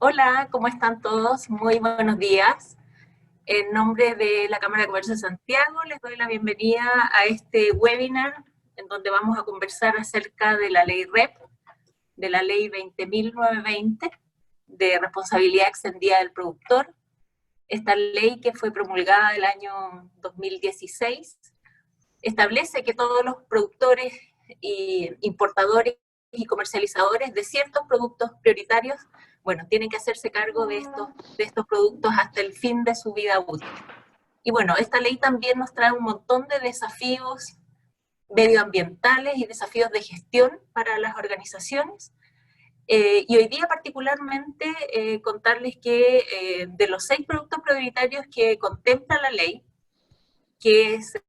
Hola, ¿cómo están todos? Muy buenos días. En nombre de la Cámara de Comercio de Santiago, les doy la bienvenida a este webinar en donde vamos a conversar acerca de la ley REP, de la ley 20.920, de responsabilidad extendida del productor. Esta ley, que fue promulgada el año 2016, establece que todos los productores y importadores y comercializadores de ciertos productos prioritarios, bueno, tienen que hacerse cargo de estos productos hasta el fin de su vida útil. Y bueno, esta ley también nos trae un montón de desafíos medioambientales y desafíos de gestión para las organizaciones. Y hoy día particularmente contarles que de los 6 productos prioritarios que contempla la ley, que es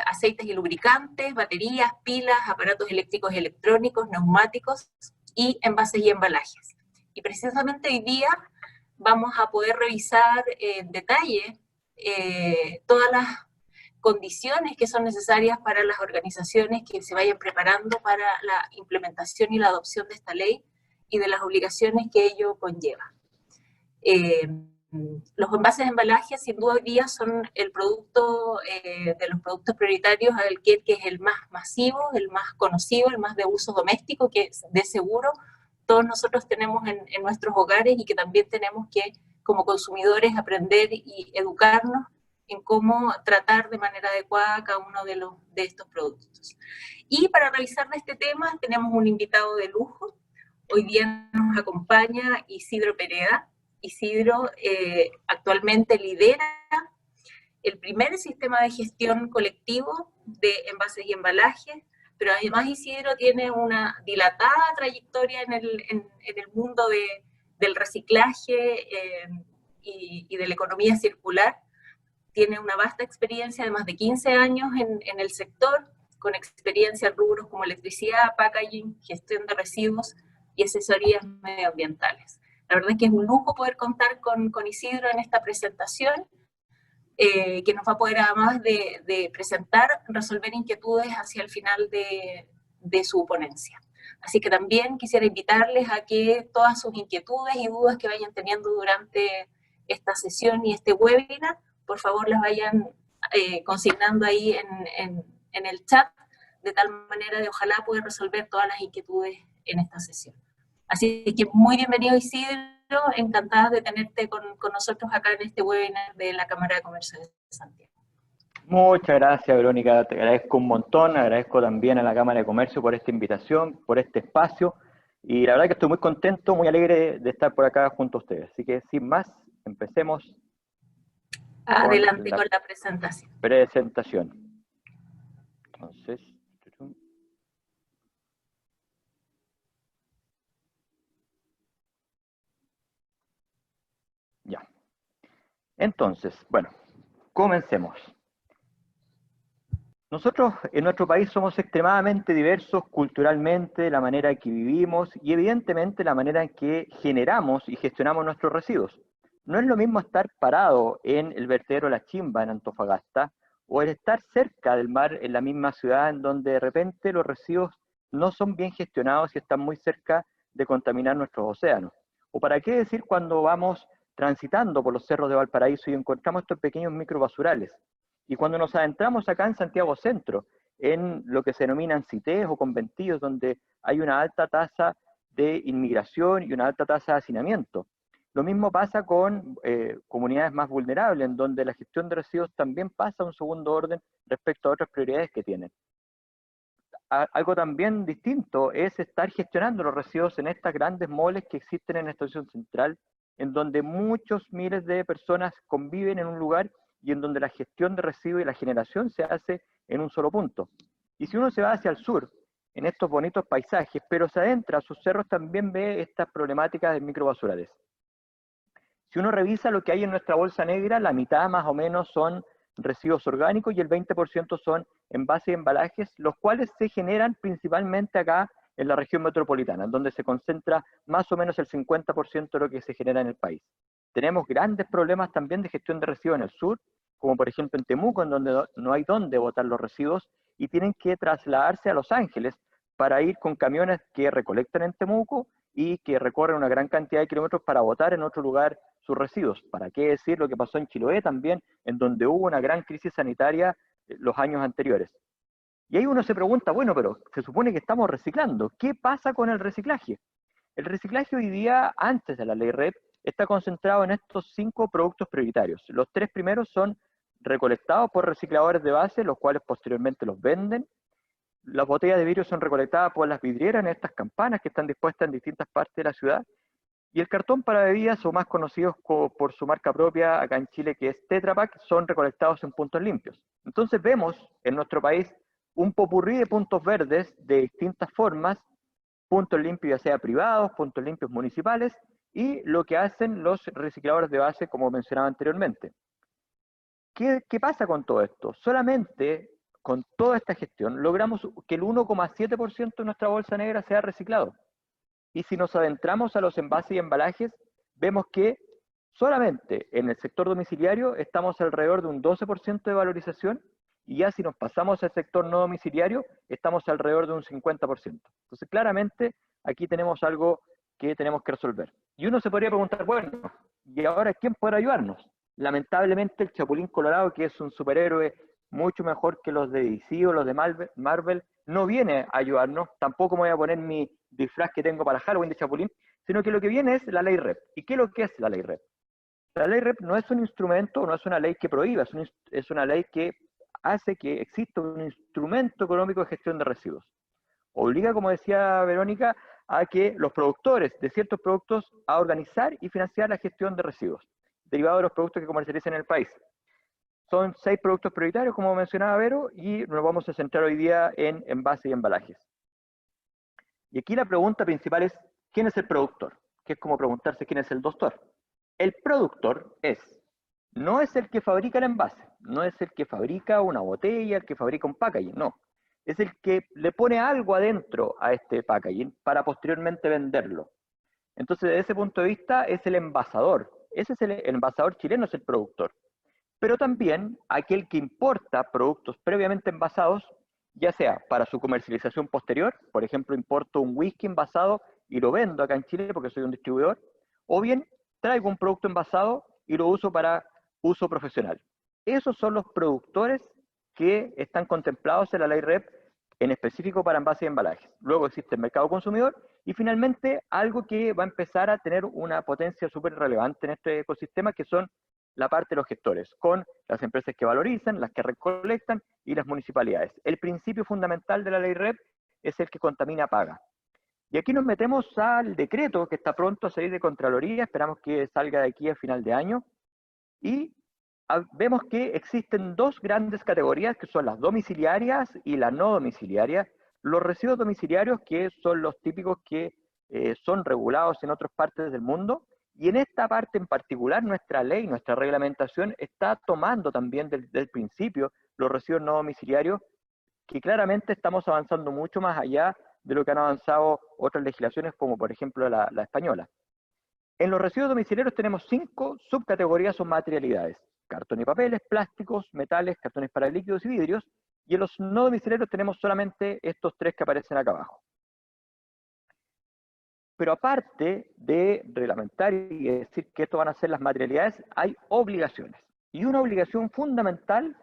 aceites y lubricantes, baterías, pilas, aparatos eléctricos y electrónicos, neumáticos y envases y embalajes. Y precisamente hoy día vamos a poder revisar en detalle todas las condiciones que son necesarias para las organizaciones que se vayan preparando para la implementación y la adopción de esta ley y de las obligaciones que ello conlleva. Los envases de embalaje sin duda hoy día son el producto de los productos prioritarios, que es el más masivo, el más conocido, el más de uso doméstico, que de seguro todos nosotros tenemos en nuestros hogares y que también tenemos que, como consumidores, aprender y educarnos en cómo tratar de manera adecuada cada uno de estos productos. Y para revisar de este tema tenemos un invitado de lujo. Hoy día nos acompaña Isidro Pereda. Isidro actualmente lidera el primer sistema de gestión colectivo de envases y embalajes, pero además Isidro tiene una dilatada trayectoria en el mundo del reciclaje y de la economía circular. Tiene una vasta experiencia de más de 15 años en el sector, con experiencia en rubros como electricidad, packaging, gestión de residuos y asesorías medioambientales. La verdad es que es un lujo poder contar con Isidro en esta presentación, que nos va a poder, además de presentar, resolver inquietudes hacia el final de su ponencia. Así que también quisiera invitarles a que todas sus inquietudes y dudas que vayan teniendo durante esta sesión y este webinar, por favor las vayan consignando ahí en el chat, de tal manera de ojalá poder resolver todas las inquietudes en esta sesión. Así que muy bienvenido, Isidro, encantada de tenerte con nosotros acá en este webinar de la Cámara de Comercio de Santiago. Muchas gracias, Verónica, te agradezco un montón, agradezco también a la Cámara de Comercio por esta invitación, por este espacio, y la verdad que estoy muy contento, muy alegre de estar por acá junto a ustedes. Así que sin más, empecemos. Adelante con la presentación. Entonces, ya. Entonces, bueno, comencemos. Nosotros en nuestro país somos extremadamente diversos culturalmente, la manera en que vivimos y evidentemente la manera en que generamos y gestionamos nuestros residuos. No es lo mismo estar parado en el vertedero La Chimba en Antofagasta o el estar cerca del mar en la misma ciudad en donde de repente los residuos no son bien gestionados y están muy cerca de contaminar nuestros océanos. O para qué decir cuando vamos transitando por los cerros de Valparaíso y encontramos estos pequeños microbasurales. Y cuando nos adentramos acá en Santiago Centro, en lo que se denominan CITES o conventillos, donde hay una alta tasa de inmigración y una alta tasa de hacinamiento. Lo mismo pasa con comunidades más vulnerables, en donde la gestión de residuos también pasa a un segundo orden respecto a otras prioridades que tienen. Algo también distinto es estar gestionando los residuos en estas grandes moles que existen en la estación central, en donde muchos miles de personas conviven en un lugar y en donde la gestión de residuos y la generación se hace en un solo punto. Y si uno se va hacia el sur, en estos bonitos paisajes, pero se adentra a sus cerros, también ve estas problemáticas de microbasurales. Si uno revisa lo que hay en nuestra bolsa negra, la mitad más o menos son residuos orgánicos y el 20% son envases y embalajes, los cuales se generan principalmente acá en la región metropolitana, donde se concentra más o menos el 50% de lo que se genera en el país. Tenemos grandes problemas también de gestión de residuos en el sur, como por ejemplo en Temuco, en donde no hay dónde botar los residuos y tienen que trasladarse a Los Ángeles para ir con camiones que recolectan en Temuco y que recorren una gran cantidad de kilómetros para botar en otro lugar sus residuos. ¿Para qué decir lo que pasó en Chiloé también, en donde hubo una gran crisis sanitaria los años anteriores? Y ahí uno se pregunta, bueno, pero se supone que estamos reciclando. ¿Qué pasa con el reciclaje? El reciclaje hoy día, antes de la ley REP, está concentrado en estos 5 productos prioritarios. Los 3 primeros son recolectados por recicladores de base, los cuales posteriormente los venden. Las botellas de vidrio son recolectadas por las vidrieras en estas campanas que están dispuestas en distintas partes de la ciudad. Y el cartón para bebidas, o más conocidos por su marca propia acá en Chile, que es Tetra Pak, son recolectados en puntos limpios. Entonces vemos en nuestro país un popurrí de puntos verdes de distintas formas, puntos limpios ya sea privados, puntos limpios municipales, y lo que hacen los recicladores de base, como mencionaba anteriormente. ¿Qué pasa con todo esto? Solamente con toda esta gestión logramos que el 1,7% de nuestra bolsa negra sea reciclado. Y si nos adentramos a los envases y embalajes, vemos que solamente en el sector domiciliario estamos alrededor de un 12% de valorización, y ya si nos pasamos al sector no domiciliario, estamos alrededor de un 50%. Entonces, claramente, aquí tenemos algo que tenemos que resolver. Y uno se podría preguntar, bueno, ¿y ahora quién podrá ayudarnos? Lamentablemente, el Chapulín Colorado, que es un superhéroe mucho mejor que los de DC o los de Marvel, no viene a ayudarnos. Tampoco me voy a poner mi disfraz que tengo para Halloween de Chapulín, sino que lo que viene es la ley REP. ¿Y qué es lo que es la ley REP? La ley REP no es un instrumento, no es una ley que prohíba, es una ley que hace que exista un instrumento económico de gestión de residuos. Obliga, como decía Verónica, a que los productores de ciertos productos a organizar y financiar la gestión de residuos, derivados de los productos que comercializan en el país. Son 6 productos prioritarios, como mencionaba Vero, y nos vamos a centrar hoy día en envases y embalajes. Y aquí la pregunta principal es, ¿quién es el productor? Que es como preguntarse quién es el doctor. El productor no es el que fabrica el envase, no es el que fabrica una botella, el que fabrica un packaging, no. Es el que le pone algo adentro a este packaging para posteriormente venderlo. Entonces, desde ese punto de vista, es el envasador. Ese es el envasador chileno, es el productor. Pero también aquel que importa productos previamente envasados, ya sea para su comercialización posterior, por ejemplo, importo un whisky envasado y lo vendo acá en Chile porque soy un distribuidor, o bien traigo un producto envasado y lo uso para uso profesional. Esos son los productores que están contemplados en la ley REP, en específico para envases y embalajes. Luego existe el mercado consumidor y finalmente algo que va a empezar a tener una potencia súper relevante en este ecosistema, que son la parte de los gestores, con las empresas que valorizan, las que recolectan y las municipalidades. El principio fundamental de la ley REP es el que contamina paga. Y aquí nos metemos al decreto que está pronto a salir de Contraloría, esperamos que salga de aquí a final de año, y vemos que existen 2 grandes categorías, que son las domiciliarias y las no domiciliarias. Los residuos domiciliarios, que son los típicos que son regulados en otras partes del mundo, y en esta parte en particular nuestra ley, nuestra reglamentación está tomando también del principio los residuos no domiciliarios, que claramente estamos avanzando mucho más allá de lo que han avanzado otras legislaciones, como por ejemplo la española. En los residuos domiciliarios tenemos 5 subcategorías o materialidades: cartón y papeles, plásticos, metales, cartones para líquidos y vidrios, y en los no domiciliarios tenemos solamente estos 3 que aparecen acá abajo. Pero aparte de reglamentar y decir que esto van a ser las materialidades, hay obligaciones. Y una obligación fundamental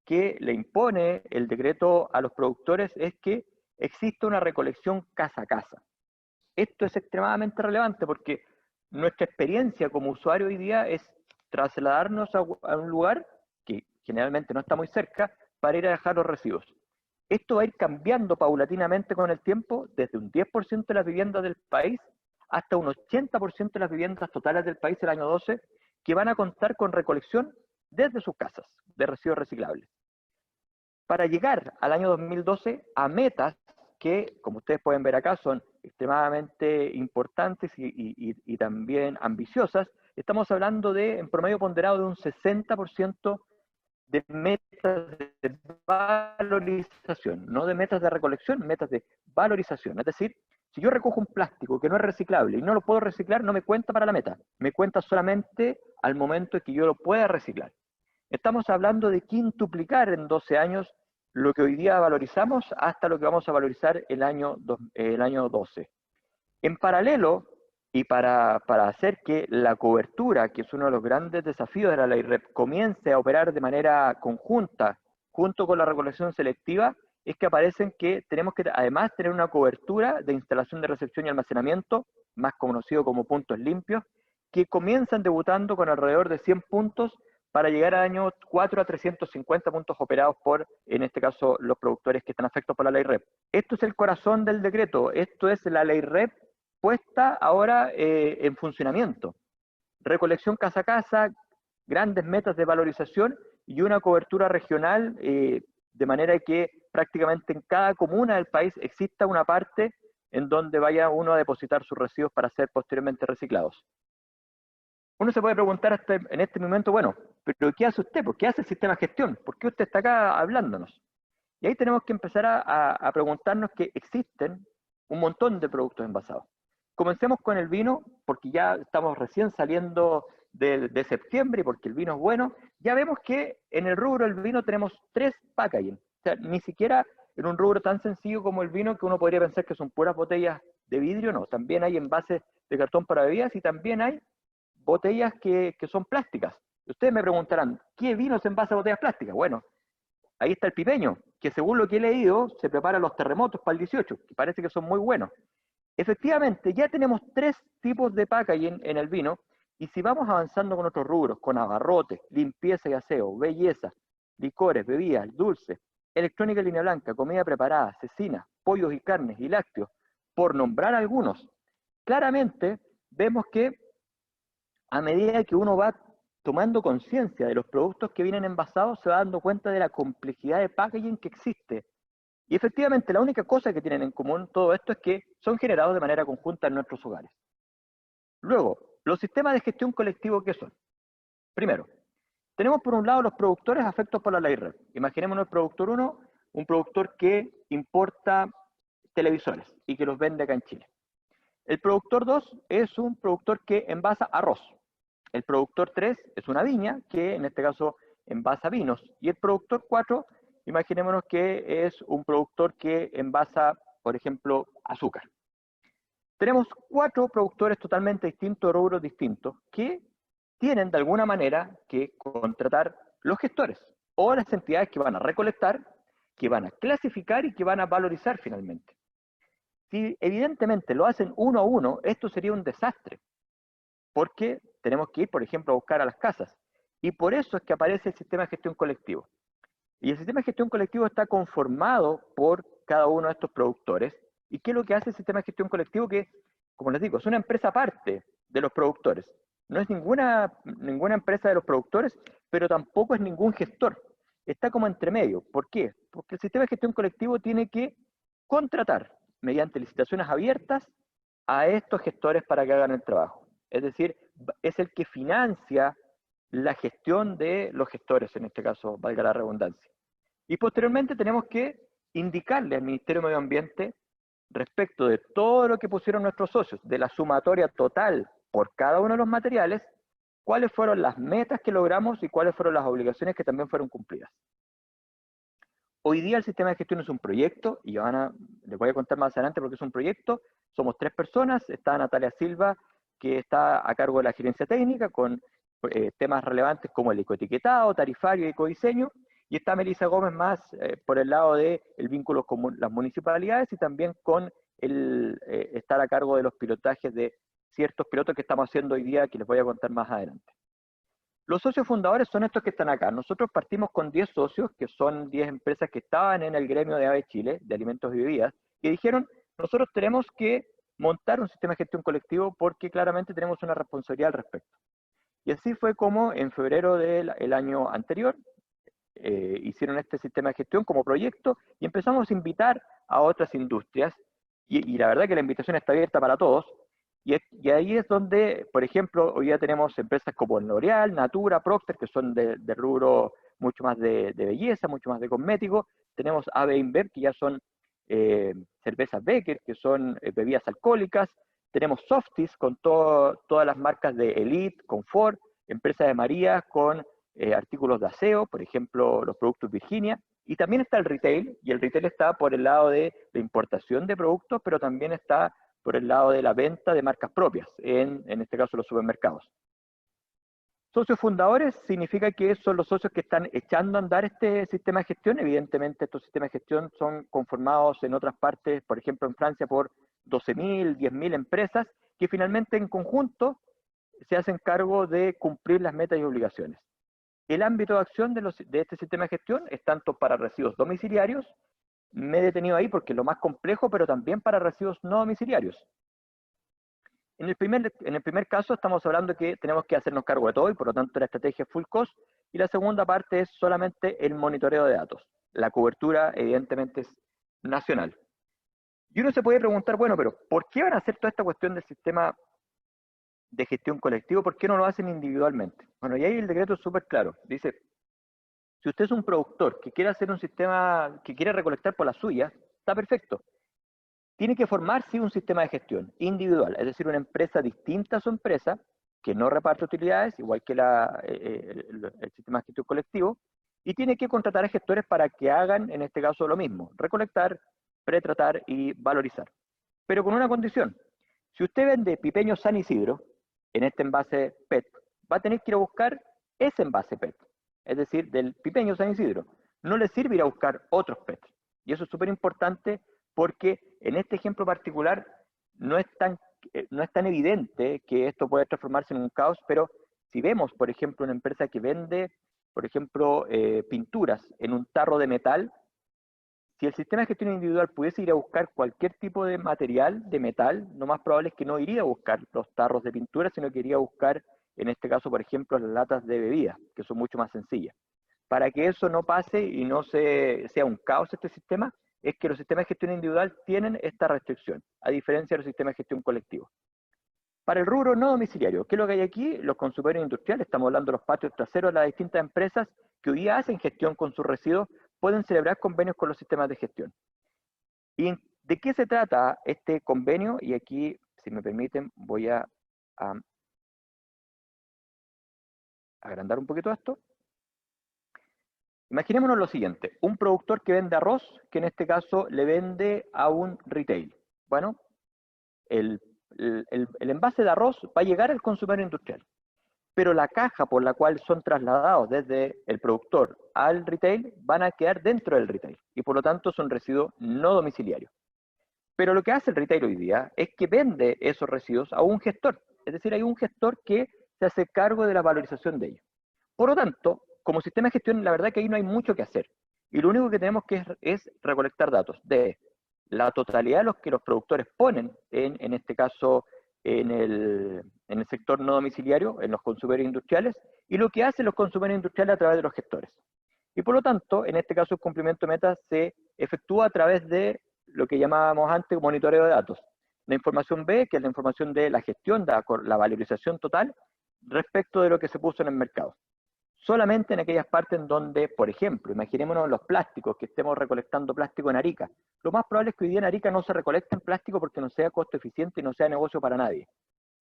que le impone el decreto a los productores es que exista una recolección casa a casa. Esto es extremadamente relevante porque nuestra experiencia como usuario hoy día es trasladarnos a un lugar que generalmente no está muy cerca para ir a dejar los residuos. Esto va a ir cambiando paulatinamente con el tiempo, desde un 10% de las viviendas del país hasta un 80% de las viviendas totales del país el año 12, que van a contar con recolección desde sus casas de residuos reciclables. Para llegar al año 2012 a metas que, como ustedes pueden ver acá, son extremadamente importantes y también ambiciosas, estamos hablando de, en promedio ponderado, de un 60% de metas de valorización, no de metas de recolección, metas de valorización. Es decir, si yo recojo un plástico que no es reciclable y no lo puedo reciclar, no me cuenta para la meta, me cuenta solamente al momento en que yo lo pueda reciclar. Estamos hablando de quintuplicar en 12 años lo que hoy día valorizamos hasta lo que vamos a valorizar el año 12. En paralelo, y para hacer que la cobertura, que es uno de los grandes desafíos de la ley REP, comience a operar de manera conjunta, junto con la regulación selectiva, es que aparecen que tenemos que además tener una cobertura de instalación de recepción y almacenamiento, más conocido como puntos limpios, que comienzan debutando con alrededor de 100 puntos para llegar al año 4 a 350 puntos operados por, en este caso, los productores que están afectados por la ley REP. Esto es el corazón del decreto, esto es la ley REP puesta ahora en funcionamiento. Recolección casa a casa, grandes metas de valorización y una cobertura regional, de manera que prácticamente en cada comuna del país exista una parte en donde vaya uno a depositar sus residuos para ser posteriormente reciclados. Uno se puede preguntar en este momento, bueno, pero ¿qué hace usted? ¿Por qué hace el sistema de gestión? ¿Por qué usted está acá hablándonos? Y ahí tenemos que empezar a preguntarnos que existen un montón de productos envasados. Comencemos con el vino, porque ya estamos recién saliendo de septiembre y porque el vino es bueno. Ya vemos que en el rubro del vino tenemos 3 packaging. O sea, ni siquiera en un rubro tan sencillo como el vino, que uno podría pensar que son puras botellas de vidrio, no. También hay envases de cartón para bebidas y también hay botellas que son plásticas. Ustedes me preguntarán, ¿qué vino se envasa a botellas plásticas? Bueno, ahí está el pipeño, que según lo que he leído, se prepara los terremotos para el 18, que parece que son muy buenos. Efectivamente, ya tenemos 3 tipos de packaging en el vino, y si vamos avanzando con otros rubros, con abarrotes, limpieza y aseo, belleza, licores, bebidas, dulces, electrónica y línea blanca, comida preparada, cecina, pollos y carnes y lácteos, por nombrar algunos, claramente vemos que a medida que uno va tomando conciencia de los productos que vienen envasados, se va dando cuenta de la complejidad de packaging que existe. Y efectivamente, la única cosa que tienen en común todo esto es que son generados de manera conjunta en nuestros hogares. Luego, los sistemas de gestión colectivo, ¿qué son? Primero, tenemos por un lado los productores afectos por la ley REP. Imaginémonos el productor 1, un productor que importa televisores y que los vende acá en Chile. El productor 2 es un productor que envasa arroz. El productor 3 es una viña que en este caso envasa vinos. Y el productor 4, imaginémonos que es un productor que envasa, por ejemplo, azúcar. Tenemos 4 productores totalmente distintos, rubros distintos, que tienen de alguna manera que contratar los gestores o las entidades que van a recolectar, que van a clasificar y que van a valorizar finalmente. Si evidentemente lo hacen uno a uno, esto sería un desastre, porque tenemos que ir, por ejemplo, a buscar a las casas. Y por eso es que aparece el sistema de gestión colectivo. Y el sistema de gestión colectivo está conformado por cada uno de estos productores. ¿Y qué es lo que hace el sistema de gestión colectivo? Que, como les digo, es una empresa aparte de los productores. No es ninguna empresa de los productores, pero tampoco es ningún gestor. Está como entre medio. ¿Por qué? Porque el sistema de gestión colectivo tiene que contratar mediante licitaciones abiertas a estos gestores para que hagan el trabajo. Es decir, es el que financia la gestión de los gestores, en este caso, valga la redundancia. Y posteriormente tenemos que indicarle al Ministerio de Medio Ambiente, respecto de todo lo que pusieron nuestros socios, de la sumatoria total por cada uno de los materiales, cuáles fueron las metas que logramos y cuáles fueron las obligaciones que también fueron cumplidas. Hoy día el sistema de gestión es un proyecto, y les voy a contar más adelante porque es un proyecto. Somos 3 personas, está Natalia Silva, que está a cargo de la gerencia técnica, con temas relevantes como el ecoetiquetado, tarifario y ecodiseño, y está Melissa Gómez más por el lado del vínculo con las municipalidades y también con estar a cargo de los pilotajes de ciertos pilotos que estamos haciendo hoy día, que les voy a contar más adelante. Los socios fundadores son estos que están acá. Nosotros partimos con 10 socios, que son 10 empresas que estaban en el gremio de AVE Chile, de alimentos y bebidas, que dijeron, nosotros tenemos que montar un sistema de gestión colectivo porque claramente tenemos una responsabilidad al respecto. Y así fue como en febrero del año anterior hicieron este sistema de gestión como proyecto y empezamos a invitar a otras industrias y la verdad que la invitación está abierta para todos. Y ahí es donde, por ejemplo, hoy día tenemos empresas como L'Oreal, Natura, Procter, que son de rubro mucho más de belleza, mucho más de cosmético. Tenemos AB InBev, que ya son cervezas Becker, que son bebidas alcohólicas. Tenemos Softies con todas las marcas de Elite, Confort, empresa de María con artículos de aseo, por ejemplo, los productos Virginia. Y también está el retail, y el retail está por el lado de la importación de productos, pero también está por el lado de la venta de marcas propias, en este caso los supermercados. Socios fundadores significa que son los socios que están echando a andar este sistema de gestión. Evidentemente estos sistemas de gestión son conformados en otras partes, por ejemplo en Francia, por 12.000, 10.000 empresas, que finalmente en conjunto se hacen cargo de cumplir las metas y obligaciones. El ámbito de acción de este sistema de gestión es tanto para residuos domiciliarios, me he detenido ahí porque es lo más complejo, pero también para residuos no domiciliarios. En el primer caso estamos hablando de que tenemos que hacernos cargo de todo y por lo tanto la estrategia es full cost, y la segunda parte es solamente el monitoreo de datos. La cobertura evidentemente es nacional. Y uno se puede preguntar, bueno, pero ¿por qué van a hacer toda esta cuestión del sistema de gestión colectivo? ¿Por qué no lo hacen individualmente? Bueno, y ahí el decreto es súper claro. Dice, si usted es un productor que quiere hacer un sistema, que quiere recolectar por la suya, está perfecto. Tiene que formarse un sistema de gestión individual, es decir, una empresa distinta a su empresa, que no reparte utilidades, igual que el sistema de gestión colectivo, y tiene que contratar a gestores para que hagan, en este caso, lo mismo, recolectar, pretratar y valorizar. Pero con una condición: si usted vende pipeño San Isidro, en este envase PET, va a tener que ir a buscar ese envase PET, es decir, del pipeño San Isidro. No le sirve ir a buscar otros PET. Y eso es súper importante porque en este ejemplo particular no es tan evidente que esto puede transformarse en un caos, pero si vemos, por ejemplo, una empresa que vende, por ejemplo, pinturas en un tarro de metal, si el sistema de gestión individual pudiese ir a buscar cualquier tipo de material, de metal, lo más probable es que no iría a buscar los tarros de pintura, sino que iría a buscar, en este caso, por ejemplo, las latas de bebida, que son mucho más sencillas. Para que eso no pase y no sea un caos este sistema, es que los sistemas de gestión individual tienen esta restricción, a diferencia de los sistemas de gestión colectivos. Para el rubro no domiciliario, ¿qué es lo que hay aquí? Los consumidores industriales, estamos hablando de los patios traseros de las distintas empresas que hoy día hacen gestión con sus residuos, pueden celebrar convenios con los sistemas de gestión. ¿Y de qué se trata este convenio? Y aquí, si me permiten, voy a agrandar un poquito esto. Imaginémonos lo siguiente: un productor que vende arroz, que en este caso le vende a un retail. Bueno, el envase de arroz va a llegar al consumidor industrial, pero la caja por la cual son trasladados desde el productor al retail van a quedar dentro del retail, y por lo tanto son residuos no domiciliarios. Pero lo que hace el retail hoy día es que vende esos residuos a un gestor, es decir, hay un gestor que se hace cargo de la valorización de ellos. Por lo tanto, como sistema de gestión, la verdad que ahí no hay mucho que hacer. Y lo único que tenemos que es recolectar datos de la totalidad de los que los productores ponen, en este caso, en el sector no domiciliario, en los consumidores industriales, y lo que hacen los consumidores industriales a través de los gestores. Y por lo tanto, en este caso, el cumplimiento de metas se efectúa a través de lo que llamábamos antes monitoreo de datos. La información B, que es la información de la gestión, de la valorización total, respecto de lo que se puso en el mercado. Solamente en aquellas partes en donde, por ejemplo, imaginémonos los plásticos, que estemos recolectando plástico en Arica. Lo más probable es que hoy día en Arica no se recolecte en plástico porque no sea costo eficiente y no sea negocio para nadie.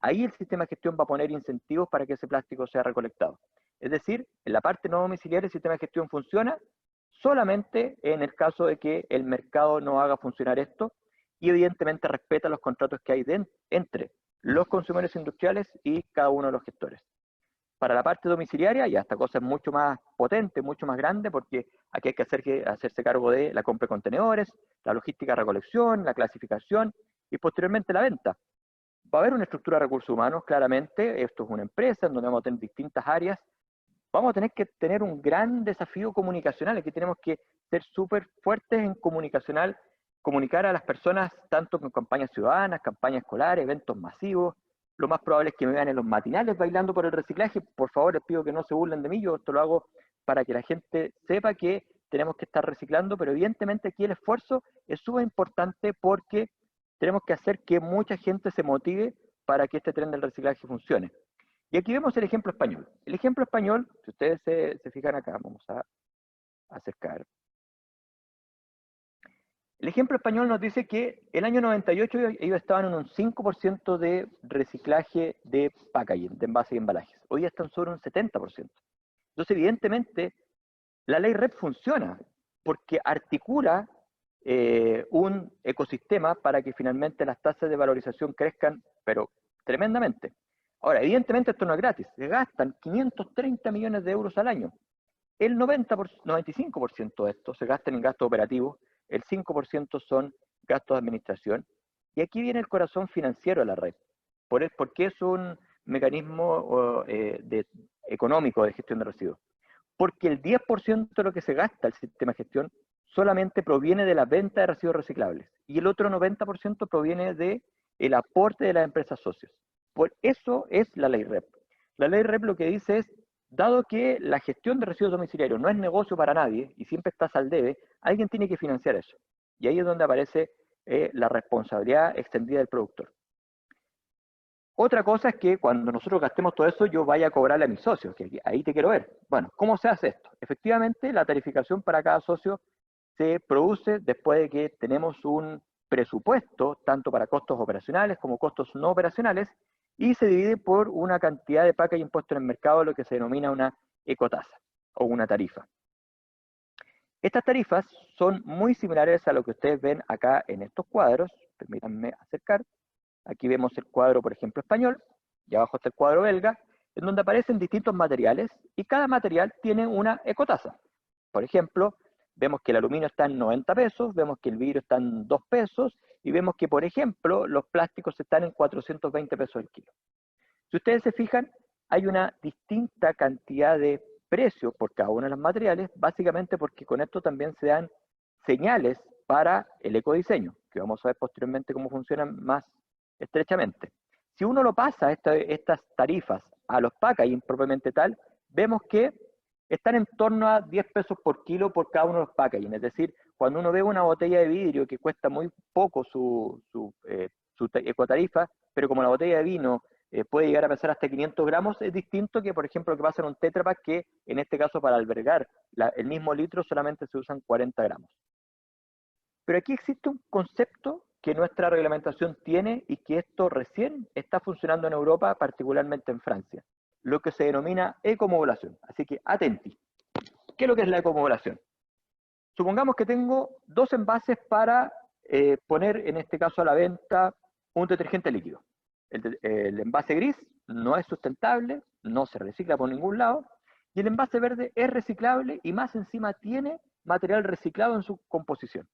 Ahí el sistema de gestión va a poner incentivos para que ese plástico sea recolectado. Es decir, en la parte no domiciliaria el sistema de gestión funciona solamente en el caso de que el mercado no haga funcionar esto, y evidentemente respeta los contratos que hay entre los consumidores industriales y cada uno de los gestores. Para la parte domiciliaria, ya esta cosa es mucho más potente, mucho más grande, porque aquí hay que hacerse cargo de la compra de contenedores, la logística de recolección, la clasificación y posteriormente la venta. Va a haber una estructura de recursos humanos, claramente. Esto es una empresa en donde vamos a tener distintas áreas. Vamos a tener que tener un gran desafío comunicacional. Aquí tenemos que ser súper fuertes en comunicar a las personas, tanto con campañas ciudadanas, campañas escolares, eventos masivos. Lo más probable es que me vean en los matinales bailando por el reciclaje. Por favor, les pido que no se burlen de mí. Yo esto lo hago para que la gente sepa que tenemos que estar reciclando, pero evidentemente aquí el esfuerzo es súper importante porque tenemos que hacer que mucha gente se motive para que este tren del reciclaje funcione. Y aquí vemos el ejemplo español. El ejemplo español, si ustedes se fijan acá, vamos a acercar. El ejemplo español nos dice que el año 98 ellos estaban en un 5% de reciclaje de packaging, de envases y embalajes. Hoy ya están sobre un 70%. Entonces, evidentemente, la ley REP funciona porque articula un ecosistema para que finalmente las tasas de valorización crezcan, pero tremendamente. Ahora, evidentemente esto no es gratis, se gastan 530 millones de euros al año. El 95% de esto se gasta en gastos operativos, el 5% son gastos de administración, y aquí viene el corazón financiero de la red. ¿Por qué es un mecanismo económico de gestión de residuos? Porque el 10% de lo que se gasta el sistema de gestión solamente proviene de la venta de residuos reciclables, y el otro 90% proviene del aporte de las empresas socias. Por eso es la ley REP. La ley REP lo que dice es, dado que la gestión de residuos domiciliarios no es negocio para nadie y siempre estás al debe, alguien tiene que financiar eso. Y ahí es donde aparece la responsabilidad extendida del productor. Otra cosa es que cuando nosotros gastemos todo eso, yo vaya a cobrarle a mis socios, que ahí te quiero ver. Bueno, ¿cómo se hace esto? Efectivamente, la tarificación para cada socio se produce después de que tenemos un presupuesto, tanto para costos operacionales como costos no operacionales, y se divide por una cantidad de PAC y impuestos en el mercado, lo que se denomina una ecotasa o una tarifa. Estas tarifas son muy similares a lo que ustedes ven acá en estos cuadros. Permítanme acercar. Aquí vemos el cuadro, por ejemplo, español, y abajo está el cuadro belga, en donde aparecen distintos materiales, y cada material tiene una ecotasa. Por ejemplo, vemos que el aluminio está en 90 pesos, vemos que el vidrio está en 2 pesos, y vemos que, por ejemplo, los plásticos están en 420 pesos el kilo. Si ustedes se fijan, hay una distinta cantidad de precios por cada uno de los materiales, básicamente porque con esto también se dan señales para el ecodiseño, que vamos a ver posteriormente cómo funcionan más estrechamente. Si uno lo pasa, estas tarifas, a los packaging propiamente tal, vemos que están en torno a 10 pesos por kilo por cada uno de los packaging. Es decir, cuando uno ve una botella de vidrio que cuesta muy poco su ecotarifa, pero como la botella de vino puede llegar a pesar hasta 500 gramos, es distinto que, por ejemplo, lo que pasa en un Tetra Pak, que en este caso para albergar el mismo litro solamente se usan 40 gramos. Pero aquí existe un concepto que nuestra reglamentación tiene y que esto recién está funcionando en Europa, particularmente en Francia, lo que se denomina ecomodulación. Así que atenti. ¿Qué es lo que es la ecomodulación? Supongamos que tengo dos envases para poner, en este caso, a la venta un detergente líquido. El envase gris no es sustentable, no se recicla por ningún lado, y el envase verde es reciclable y más encima tiene material reciclado en su composición.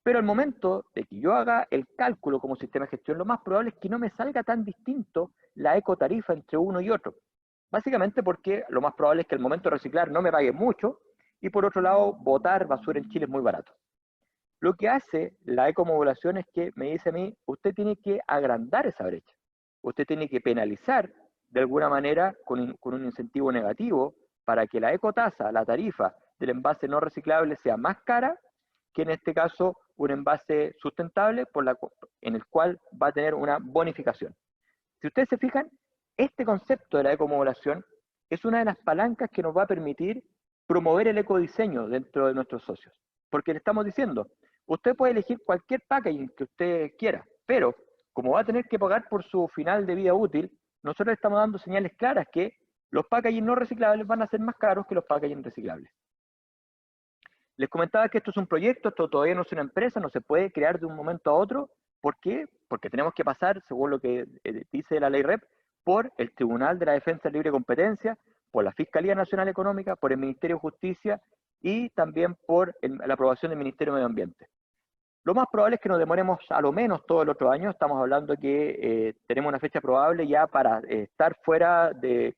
Pero al momento de que yo haga el cálculo como sistema de gestión, lo más probable es que no me salga tan distinto la ecotarifa entre uno y otro. Básicamente porque lo más probable es que al momento de reciclar no me pague mucho, y por otro lado, botar basura en Chile es muy barato. Lo que hace la ecomodulación es que me dice a mí, usted tiene que agrandar esa brecha. Usted tiene que penalizar de alguna manera con un incentivo negativo para que la ecotasa, la tarifa del envase no reciclable sea más cara que en este caso un envase sustentable en el cual va a tener una bonificación. Si ustedes se fijan, este concepto de la ecomodulación es una de las palancas que nos va a permitir promover el ecodiseño dentro de nuestros socios. Porque le estamos diciendo, usted puede elegir cualquier packaging que usted quiera, pero como va a tener que pagar por su final de vida útil, nosotros le estamos dando señales claras que los packaging no reciclables van a ser más caros que los packaging reciclables. Les comentaba que esto es un proyecto, esto todavía no es una empresa, no se puede crear de un momento a otro. ¿Por qué? Porque tenemos que pasar, según lo que dice la ley REP, por el Tribunal de la Defensa de Libre Competencia, por la Fiscalía Nacional Económica, por el Ministerio de Justicia y también por la aprobación del Ministerio de Medio Ambiente. Lo más probable es que nos demoremos a lo menos todo el otro año. Estamos hablando de que tenemos una fecha probable ya para estar fuera del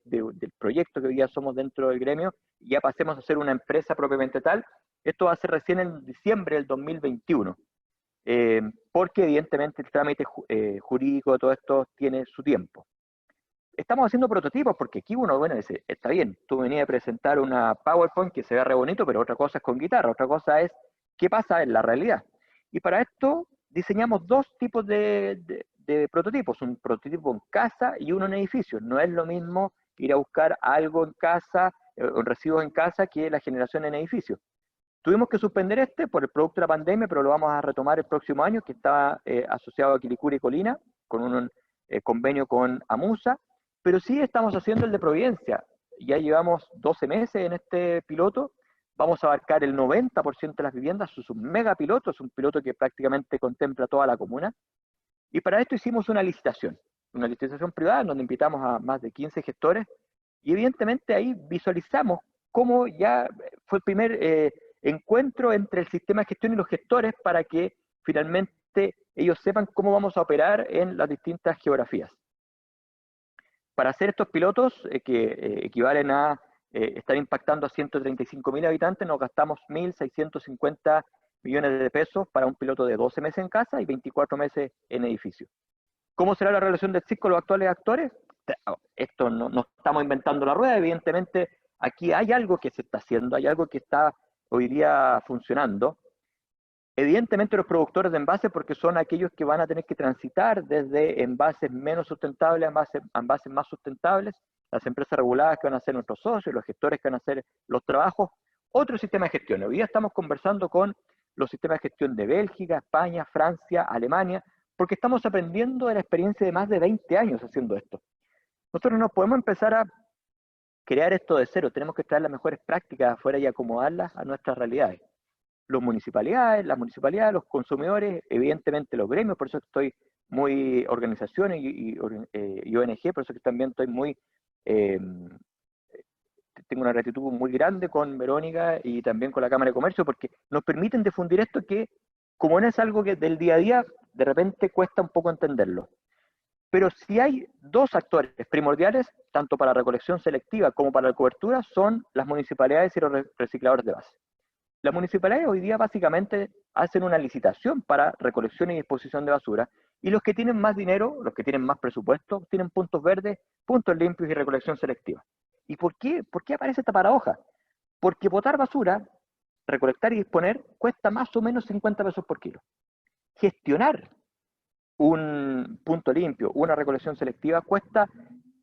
proyecto que hoy día somos dentro del gremio, y ya pasemos a ser una empresa propiamente tal. Esto va a ser recién en diciembre del 2021, porque evidentemente el trámite jurídico de todo esto tiene su tiempo. Estamos haciendo prototipos porque aquí uno, bueno, dice, está bien, tú venías a presentar una PowerPoint que se ve re bonito, pero otra cosa es con guitarra, otra cosa es qué pasa en la realidad. Y para esto diseñamos dos tipos de prototipos, un prototipo en casa y uno en edificios. No es lo mismo ir a buscar algo en casa, residuos en casa, que la generación en edificios. Tuvimos que suspender por el producto de la pandemia, pero lo vamos a retomar el próximo año, que está asociado a Quilicura y Colina, con un convenio con AMUSA, pero sí estamos haciendo el de Providencia. Ya llevamos 12 meses en este piloto, vamos a abarcar el 90% de las viviendas, es un megapiloto, es un piloto que prácticamente contempla toda la comuna, y para esto hicimos una licitación privada, donde invitamos a más de 15 gestores, y evidentemente ahí visualizamos cómo ya fue el primer encuentro entre el sistema de gestión y los gestores para que finalmente ellos sepan cómo vamos a operar en las distintas geografías. Para hacer estos pilotos, que equivalen a estar impactando a 135.000 habitantes, nos gastamos 1.650 millones de pesos para un piloto de 12 meses en casa y 24 meses en edificio. ¿Cómo será la relación del CIC con los actuales actores? Esto no estamos inventando la rueda, evidentemente aquí hay algo que se está haciendo, hay algo que está hoy día funcionando. Evidentemente los productores de envases, porque son aquellos que van a tener que transitar desde envases menos sustentables a envases más sustentables, las empresas reguladas que van a ser nuestros socios, los gestores que van a hacer los trabajos, otro sistema de gestión. Hoy día estamos conversando con los sistemas de gestión de Bélgica, España, Francia, Alemania, porque estamos aprendiendo de la experiencia de más de 20 años haciendo esto. Nosotros no podemos empezar a crear esto de cero, tenemos que traer las mejores prácticas afuera y acomodarlas a nuestras realidades. Las municipalidades, los consumidores, evidentemente los gremios, por eso estoy muy organizaciones y ONG, por eso que también estoy muy, tengo una gratitud muy grande con Verónica y también con la Cámara de Comercio, porque nos permiten difundir esto que, como no es algo que del día a día, de repente cuesta un poco entenderlo. Pero si hay dos actores primordiales, tanto para la recolección selectiva como para la cobertura, son las municipalidades y los recicladores de base. Las municipalidades hoy día básicamente hacen una licitación para recolección y disposición de basura, y los que tienen más dinero, los que tienen más presupuesto, tienen puntos verdes, puntos limpios y recolección selectiva. ¿Y por qué aparece esta paradoja? Porque botar basura, recolectar y disponer, cuesta más o menos 50 pesos por kilo. Gestionar un punto limpio, una recolección selectiva, cuesta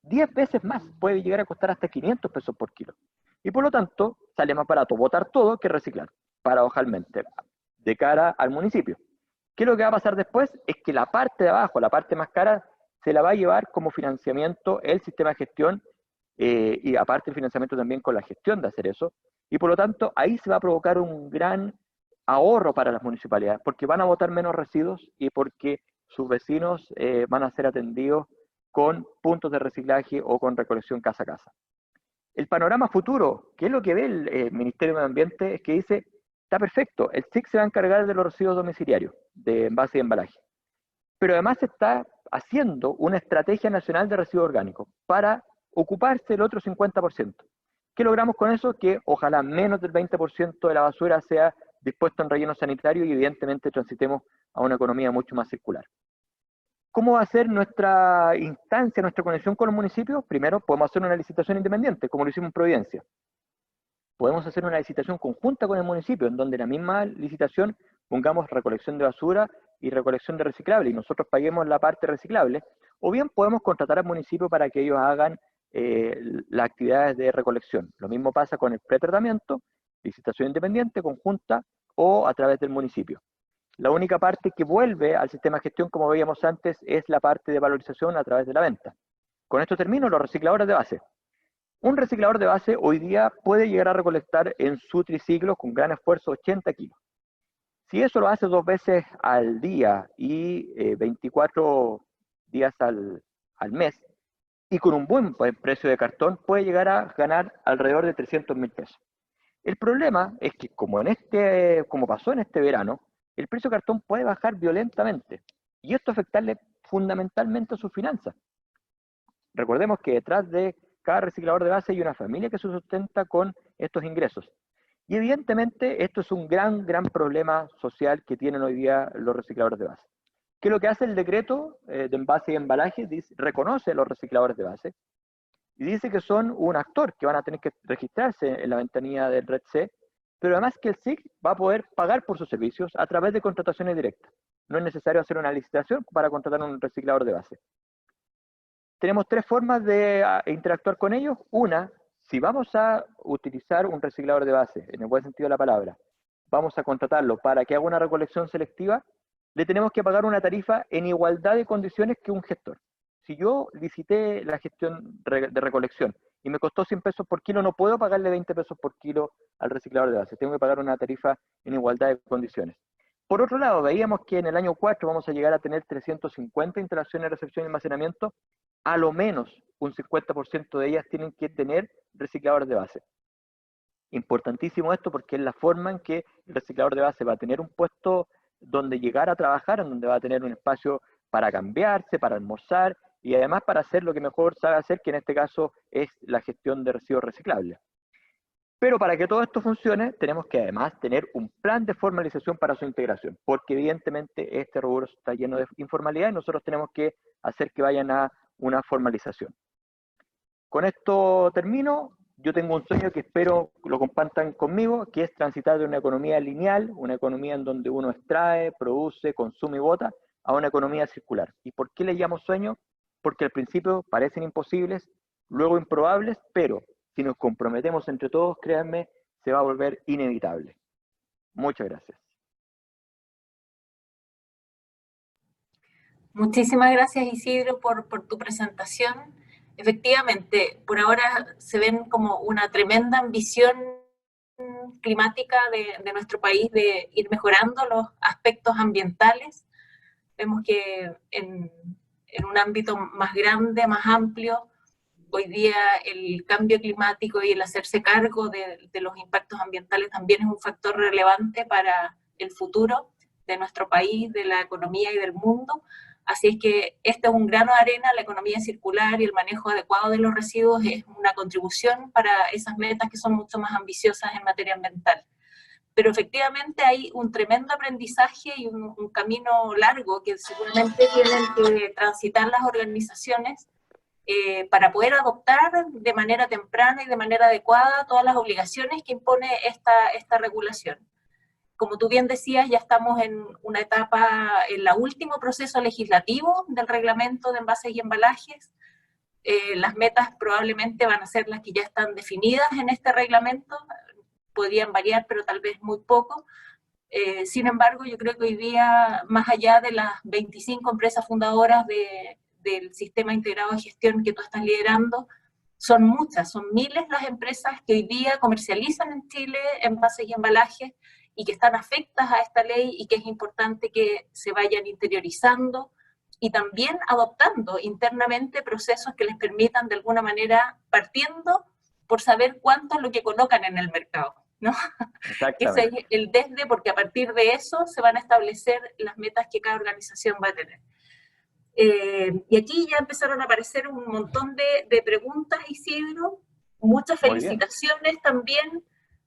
10 veces más, puede llegar a costar hasta 500 pesos por kilo. Y por lo tanto, sale más barato botar todo que reciclar, paradojalmente, de cara al municipio. ¿Qué es lo que va a pasar después? Es que la parte de abajo, la parte más cara, se la va a llevar como financiamiento el sistema de gestión, y aparte el financiamiento también con la gestión de hacer eso, y por lo tanto ahí se va a provocar un gran ahorro para las municipalidades, porque van a botar menos residuos y porque sus vecinos van a ser atendidos con puntos de reciclaje o con recolección casa a casa. El panorama futuro, ¿qué es lo que ve el Ministerio de Medio Ambiente? Es que dice, está perfecto, el SIC se va a encargar de los residuos domiciliarios, de envase y embalaje. Pero además se está haciendo una estrategia nacional de residuos orgánicos para ocuparse del otro 50%. ¿Qué logramos con eso? Que ojalá menos del 20% de la basura sea dispuesto en relleno sanitario y evidentemente transitemos a una economía mucho más circular. ¿Cómo va a ser nuestra instancia, nuestra conexión con los municipios? Primero, podemos hacer una licitación independiente, como lo hicimos en Providencia. Podemos hacer una licitación conjunta con el municipio, en donde en la misma licitación pongamos recolección de basura y recolección de reciclable, y nosotros paguemos la parte reciclable, o bien podemos contratar al municipio para que ellos hagan las actividades de recolección. Lo mismo pasa con el pretratamiento, licitación independiente, conjunta, o a través del municipio. La única parte que vuelve al sistema de gestión, como veíamos antes, es la parte de valorización a través de la venta. Con esto termino, los recicladores de base. Un reciclador de base hoy día puede llegar a recolectar en su triciclo con gran esfuerzo 80 kilos. Si eso lo hace 2 veces al día y 24 días al mes, y con un buen precio de cartón, puede llegar a ganar alrededor de 300.000 pesos. El problema es que, como pasó en este verano, el precio de cartón puede bajar violentamente, y esto afectarle fundamentalmente a sus finanzas. Recordemos que detrás de cada reciclador de base hay una familia que se sustenta con estos ingresos. Y evidentemente esto es un gran problema social que tienen hoy día los recicladores de base. ¿Qué es lo que hace el decreto de envase y embalaje? Reconoce a los recicladores de base y dice que son un actor que van a tener que registrarse en la ventanilla del Red C, pero además que el SIC va a poder pagar por sus servicios a través de contrataciones directas. No es necesario hacer una licitación para contratar un reciclador de base. Tenemos 3 formas de interactuar con ellos. Una, si vamos a utilizar un reciclador de base, en el buen sentido de la palabra, vamos a contratarlo para que haga una recolección selectiva, le tenemos que pagar una tarifa en igualdad de condiciones que un gestor. Si yo licité la gestión de recolección y me costó 100 pesos por kilo, no puedo pagarle 20 pesos por kilo al reciclador de base, tengo que pagar una tarifa en igualdad de condiciones. Por otro lado, veíamos que en el año 4 vamos a llegar a tener 350 instalaciones de recepción y almacenamiento, a lo menos un 50% de ellas tienen que tener recicladores de base. Importantísimo esto porque es la forma en que el reciclador de base va a tener un puesto donde llegar a trabajar, en donde va a tener un espacio para cambiarse, para almorzar y además para hacer lo que mejor sabe hacer, que en este caso es la gestión de residuos reciclables. Pero para que todo esto funcione, tenemos que además tener un plan de formalización para su integración, porque evidentemente este rubro está lleno de informalidad y nosotros tenemos que hacer que vayan a una formalización. Con esto termino. Yo tengo un sueño que espero lo compartan conmigo, que es transitar de una economía lineal, una economía en donde uno extrae, produce, consume y bota, a una economía circular. ¿Y por qué le llamo sueño? Porque al principio parecen imposibles, luego improbables, pero si nos comprometemos entre todos, créanme, se va a volver inevitable. Muchas gracias. Muchísimas gracias, Isidro, por tu presentación. Efectivamente, por ahora se ven como una tremenda ambición climática de nuestro país de ir mejorando los aspectos ambientales. Vemos que en un ámbito más grande, más amplio, hoy día el cambio climático y el hacerse cargo de los impactos ambientales también es un factor relevante para el futuro de nuestro país, de la economía y del mundo. Así es que este es un grano de arena, la economía circular y el manejo adecuado de los residuos es una contribución para esas metas que son mucho más ambiciosas en materia ambiental. Pero efectivamente hay un tremendo aprendizaje y un camino largo que seguramente tienen que transitar las organizaciones para poder adoptar de manera temprana y de manera adecuada todas las obligaciones que impone esta regulación. Como tú bien decías, ya estamos en una etapa, en el último proceso legislativo del reglamento de envases y embalajes. Las metas probablemente van a ser las que ya están definidas en este reglamento, podrían variar, pero tal vez muy poco. Sin embargo, yo creo que hoy día, más allá de las 25 empresas fundadoras del sistema integrado de gestión que tú estás liderando, son muchas, son miles las empresas que hoy día comercializan en Chile envases y embalajes y que están afectas a esta ley y que es importante que se vayan interiorizando y también adoptando internamente procesos que les permitan de alguna manera, partiendo por saber cuánto es lo que colocan en el mercado, ¿no? Ese es el desde, porque a partir de eso se van a establecer las metas que cada organización va a tener. Y aquí ya empezaron a aparecer un montón de preguntas, Isidro. Muchas felicitaciones también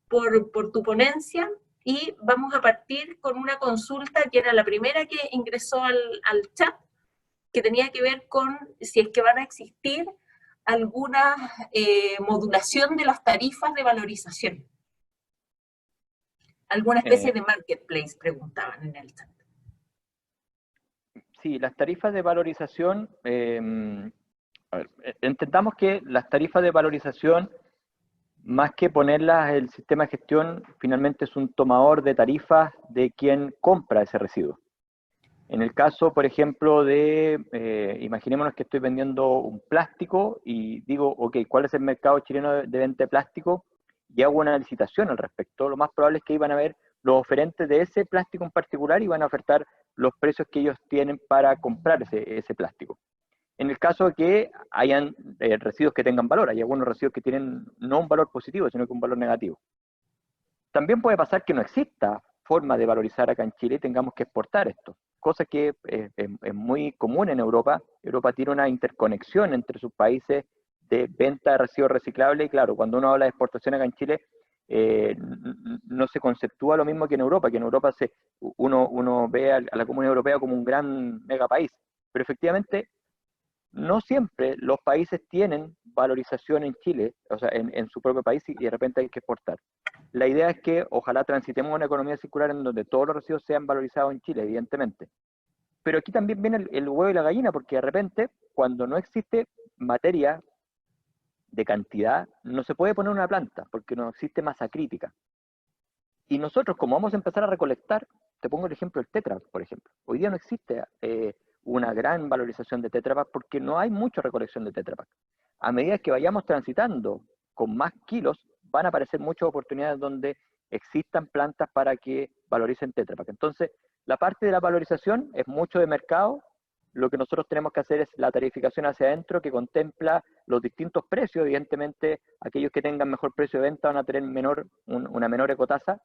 por tu ponencia. Y vamos a partir con una consulta que era la primera que ingresó al chat, que tenía que ver con si es que van a existir alguna modulación de las tarifas de valorización. ¿Alguna especie de marketplace? Preguntaban en el chat. Sí, las tarifas de valorización, entendamos que las tarifas de valorización, más que ponerlas el sistema de gestión, finalmente es un tomador de tarifas de quien compra ese residuo. En el caso, por ejemplo, imaginémonos que estoy vendiendo un plástico y digo, ok, ¿cuál es el mercado chileno de venta de plástico? Y hago una licitación al respecto. Lo más probable es que iban a ver los oferentes de ese plástico en particular y van a ofertar los precios que ellos tienen para comprar ese plástico. En el caso de que hayan residuos que tengan valor, hay algunos residuos que tienen no un valor positivo, sino que un valor negativo. También puede pasar que no exista forma de valorizar acá en Chile y tengamos que exportar esto, cosa que es muy común en Europa. Europa tiene una interconexión entre sus países de venta de residuos reciclables y claro, cuando uno habla de exportación acá en Chile, no se conceptúa lo mismo que en Europa, uno ve a la Comunidad Europea como un gran megapaís, pero efectivamente no siempre los países tienen valorización en Chile, o sea, en su propio país y de repente hay que exportar. La idea es que ojalá transitemos a una economía circular en donde todos los residuos sean valorizados en Chile, evidentemente. Pero aquí también viene el huevo y la gallina, porque de repente, cuando no existe materia de cantidad, no se puede poner una planta, porque no existe masa crítica. Y nosotros, como vamos a empezar a recolectar, te pongo el ejemplo del Tetra, por ejemplo. Hoy día no existe una gran valorización de Tetra Pak porque no hay mucha recolección de Tetra Pak. a medida que vayamos transitando con más kilos, van a aparecer muchas oportunidades donde existan plantas para que valoricen Tetra Pak. Entonces, la parte de la valorización es mucho de mercado. Lo que nosotros tenemos que hacer es la tarificación hacia adentro, que contempla los distintos precios. Evidentemente, aquellos que tengan mejor precio de venta van a tener una menor ecotasa,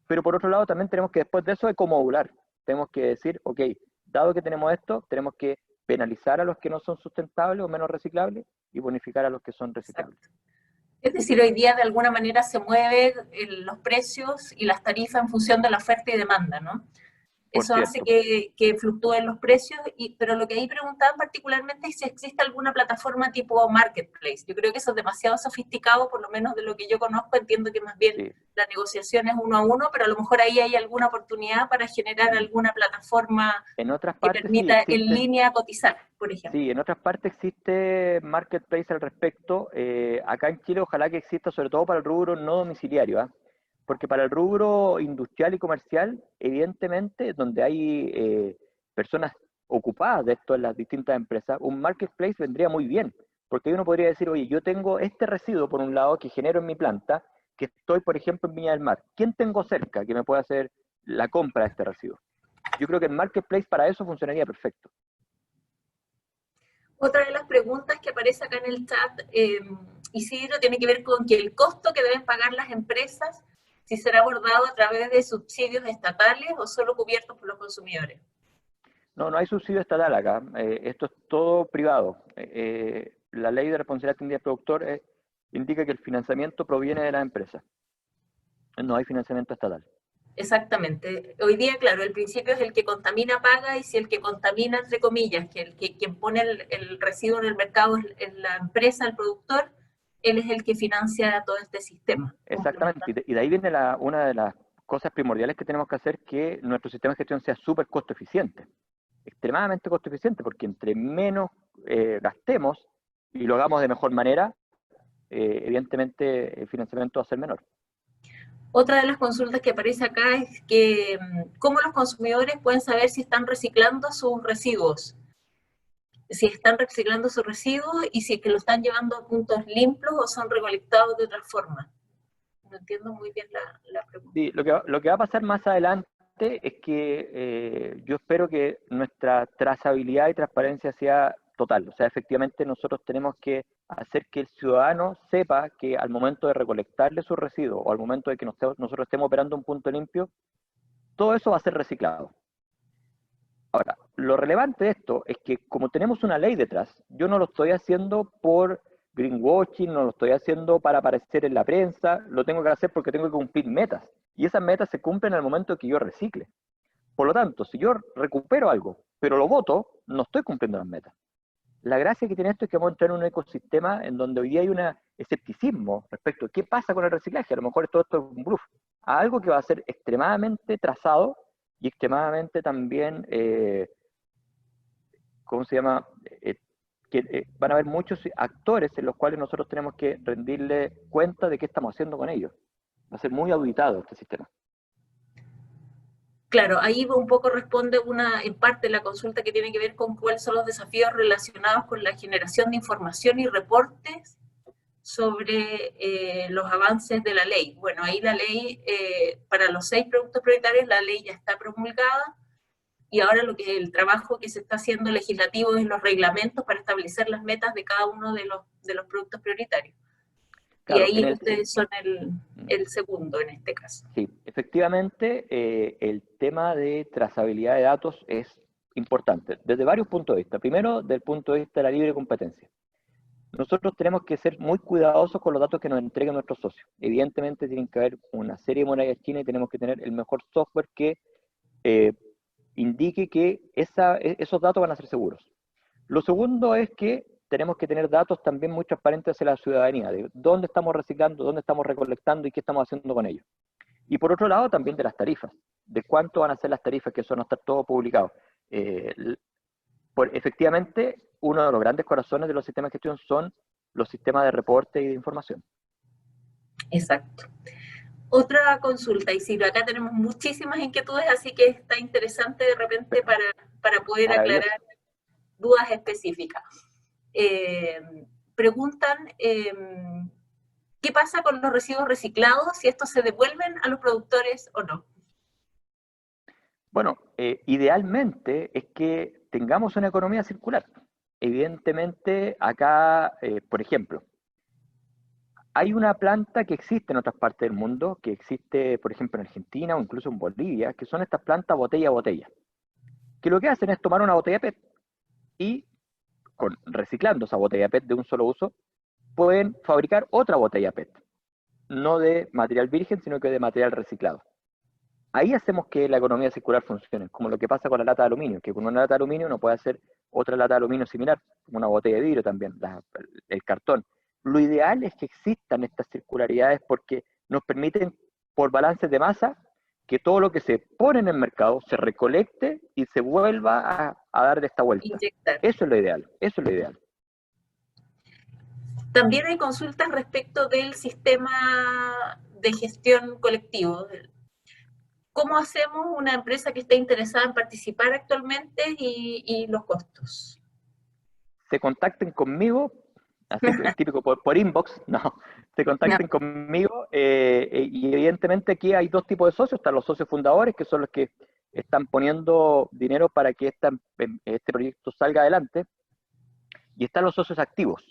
pero por otro lado también tenemos que, después de eso, ecomodular. Tenemos que decir, ok, dado que tenemos esto, tenemos que penalizar a los que no son sustentables o menos reciclables y bonificar a los que son reciclables. Exacto. Es decir, hoy día de alguna manera se mueven los precios y las tarifas en función de la oferta y demanda, ¿no? Por Eso hace cierto. que fluctúen los precios, pero lo que ahí preguntaban particularmente es si existe alguna plataforma tipo marketplace. Yo creo que eso es demasiado sofisticado, por lo menos de lo que yo conozco, entiendo que más bien Sí. la negociación es uno a uno, pero a lo mejor ahí hay alguna oportunidad para generar alguna plataforma En otras que partes sí permita en existen. línea cotizar, por ejemplo. Sí, en otras partes existe marketplace al respecto. Acá en Chile ojalá que exista, sobre todo para el rubro no domiciliario, ¿ah? Porque para el rubro industrial y comercial, evidentemente, donde hay personas ocupadas de esto en las distintas empresas, un marketplace vendría muy bien, porque uno podría decir, oye, yo tengo este residuo por un lado que genero en mi planta, que estoy, por ejemplo, en Viña del Mar. ¿Quién tengo cerca que me pueda hacer la compra de este residuo? Yo creo que el marketplace para eso funcionaría perfecto. Otra de las preguntas que aparece acá en el chat, Isidro, tiene que ver con que el costo que deben pagar las empresas, si será abordado a través de subsidios estatales o solo cubiertos por los consumidores. No, no hay subsidio estatal acá. Esto es todo privado. La ley de responsabilidad extendida del productor indica que el financiamiento proviene de la empresa. No hay financiamiento estatal. Exactamente. Hoy día, claro, el principio es el que contamina paga, y si el que contamina, entre comillas, quien pone el residuo en el mercado es la empresa, el productor, él es el que financia todo este sistema. Exactamente. Y de ahí viene una de las cosas primordiales que tenemos que hacer, que nuestro sistema de gestión sea súper costo eficiente. Extremadamente costo eficiente, porque entre menos gastemos y lo hagamos de mejor manera, evidentemente el financiamiento va a ser menor. Otra de las consultas que aparece acá es que cómo los consumidores pueden saber si están reciclando sus residuos, y si es que lo están llevando a puntos limpios o son recolectados de otra forma. No entiendo muy bien la pregunta. Sí, lo que va a pasar más adelante es que yo espero que nuestra trazabilidad y transparencia sea total. O sea, efectivamente nosotros tenemos que hacer que el ciudadano sepa que al momento de recolectarle sus residuos o al momento de que nosotros estemos operando un punto limpio, todo eso va a ser reciclado. Ahora, lo relevante de esto es que como tenemos una ley detrás, yo no lo estoy haciendo por greenwashing, no lo estoy haciendo para aparecer en la prensa, lo tengo que hacer porque tengo que cumplir metas. Y esas metas se cumplen al momento que yo recicle. Por lo tanto, si yo recupero algo, pero lo boto, no estoy cumpliendo las metas. La gracia que tiene esto es que vamos a entrar en un ecosistema en donde hoy día hay un escepticismo respecto a qué pasa con el reciclaje. A lo mejor todo esto es un bluff. A algo que va a ser extremadamente trazado y extremadamente también, ¿cómo se llama? Van a haber muchos actores en los cuales nosotros tenemos que rendirle cuenta de qué estamos haciendo con ellos. Va a ser muy auditado este sistema. Claro, ahí un poco responde en parte la consulta que tiene que ver con cuáles son los desafíos relacionados con la generación de información y reportes sobre los avances de la ley. Bueno, ahí la ley, para los 6 productos prioritarios, la ley ya está promulgada, y ahora el trabajo que se está haciendo legislativo es los reglamentos para establecer las metas de cada uno de los productos prioritarios. Y Claro, ahí ustedes son el segundo en este caso. Sí, efectivamente, el tema de trazabilidad de datos es importante desde varios puntos de vista. Primero, desde el punto de vista de la libre competencia. Nosotros tenemos que ser muy cuidadosos con los datos que nos entreguen nuestros socios. Evidentemente, tienen que haber una serie de murallas chinas y tenemos que tener el mejor software que indique que esos datos van a ser seguros. Lo segundo es que tenemos que tener datos también muy transparentes hacia la ciudadanía, de dónde estamos reciclando, dónde estamos recolectando y qué estamos haciendo con ellos. Y por otro lado, también de las tarifas, de cuánto van a ser las tarifas, que eso no está todo publicado. Efectivamente, uno de los grandes corazones de los sistemas de gestión son los sistemas de reporte y de información. Exacto. Otra consulta, Isidro, acá tenemos muchísimas inquietudes, así que está interesante de repente para poder aclarar dudas específicas. preguntan qué pasa con los residuos reciclados, si estos se devuelven a los productores o no. Bueno, idealmente es que tengamos una economía circular. Evidentemente, acá, por ejemplo, hay una planta que existe en otras partes del mundo, que existe, por ejemplo, en Argentina o incluso en Bolivia, que son estas plantas botella a botella, que lo que hacen es tomar una botella PET y, reciclando esa botella PET de un solo uso, pueden fabricar otra botella PET, no de material virgen, sino que de material reciclado. Ahí hacemos que la economía circular funcione, como lo que pasa con la lata de aluminio, que con una lata de aluminio uno puede hacer otra lata de aluminio similar, como una botella de vidrio también, el cartón. Lo ideal es que existan estas circularidades porque nos permiten, por balances de masa, que todo lo que se pone en el mercado se recolecte y se vuelva a dar de esta vuelta. Inyectar. Eso es lo ideal, eso es lo ideal. También hay consultas respecto del sistema de gestión colectivo. ¿Cómo hacemos una empresa que esté interesada en participar actualmente y los costos? Se contacten conmigo, así el típico por inbox, no, se contacten No. conmigo y evidentemente aquí hay dos tipos de socios, están los socios fundadores, que son los que están poniendo dinero para que este proyecto salga adelante, y están los socios activos,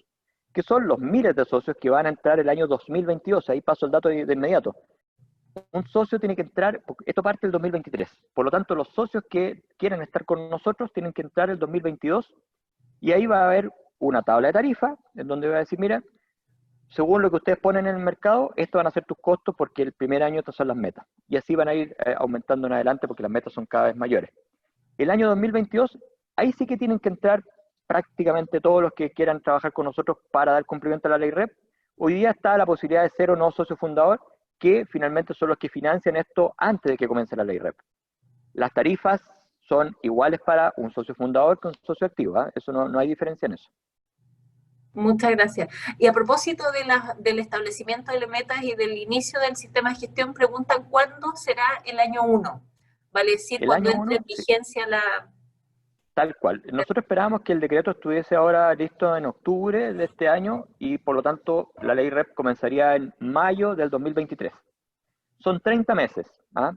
que son los miles de socios que van a entrar el año 2022, ahí paso el dato de inmediato. Un socio tiene que entrar, esto parte el 2023, por lo tanto los socios que quieran estar con nosotros tienen que entrar el 2022 y ahí va a haber una tabla de tarifa en donde va a decir, mira, según lo que ustedes ponen en el mercado, estos van a ser tus costos porque el primer año estas son las metas. Y así van a ir aumentando en adelante porque las metas son cada vez mayores. El año 2022, ahí sí que tienen que entrar prácticamente todos los que quieran trabajar con nosotros para dar cumplimiento a la ley REP. Hoy día está la posibilidad de ser o no socio fundador, que finalmente son los que financian esto antes de que comience la ley REP. Las tarifas son iguales para un socio fundador que un socio activo, ¿eh? Eso no hay diferencia en eso. Muchas gracias. Y a propósito del establecimiento de metas y del inicio del sistema de gestión, preguntan cuándo será el año 1. Vale decir, El cuando año entre 1, en vigencia la... tal cual. Nosotros esperábamos que el decreto estuviese ahora listo en octubre de este año y por lo tanto la ley REP comenzaría en mayo del 2023. Son 30 meses. ¿Ah?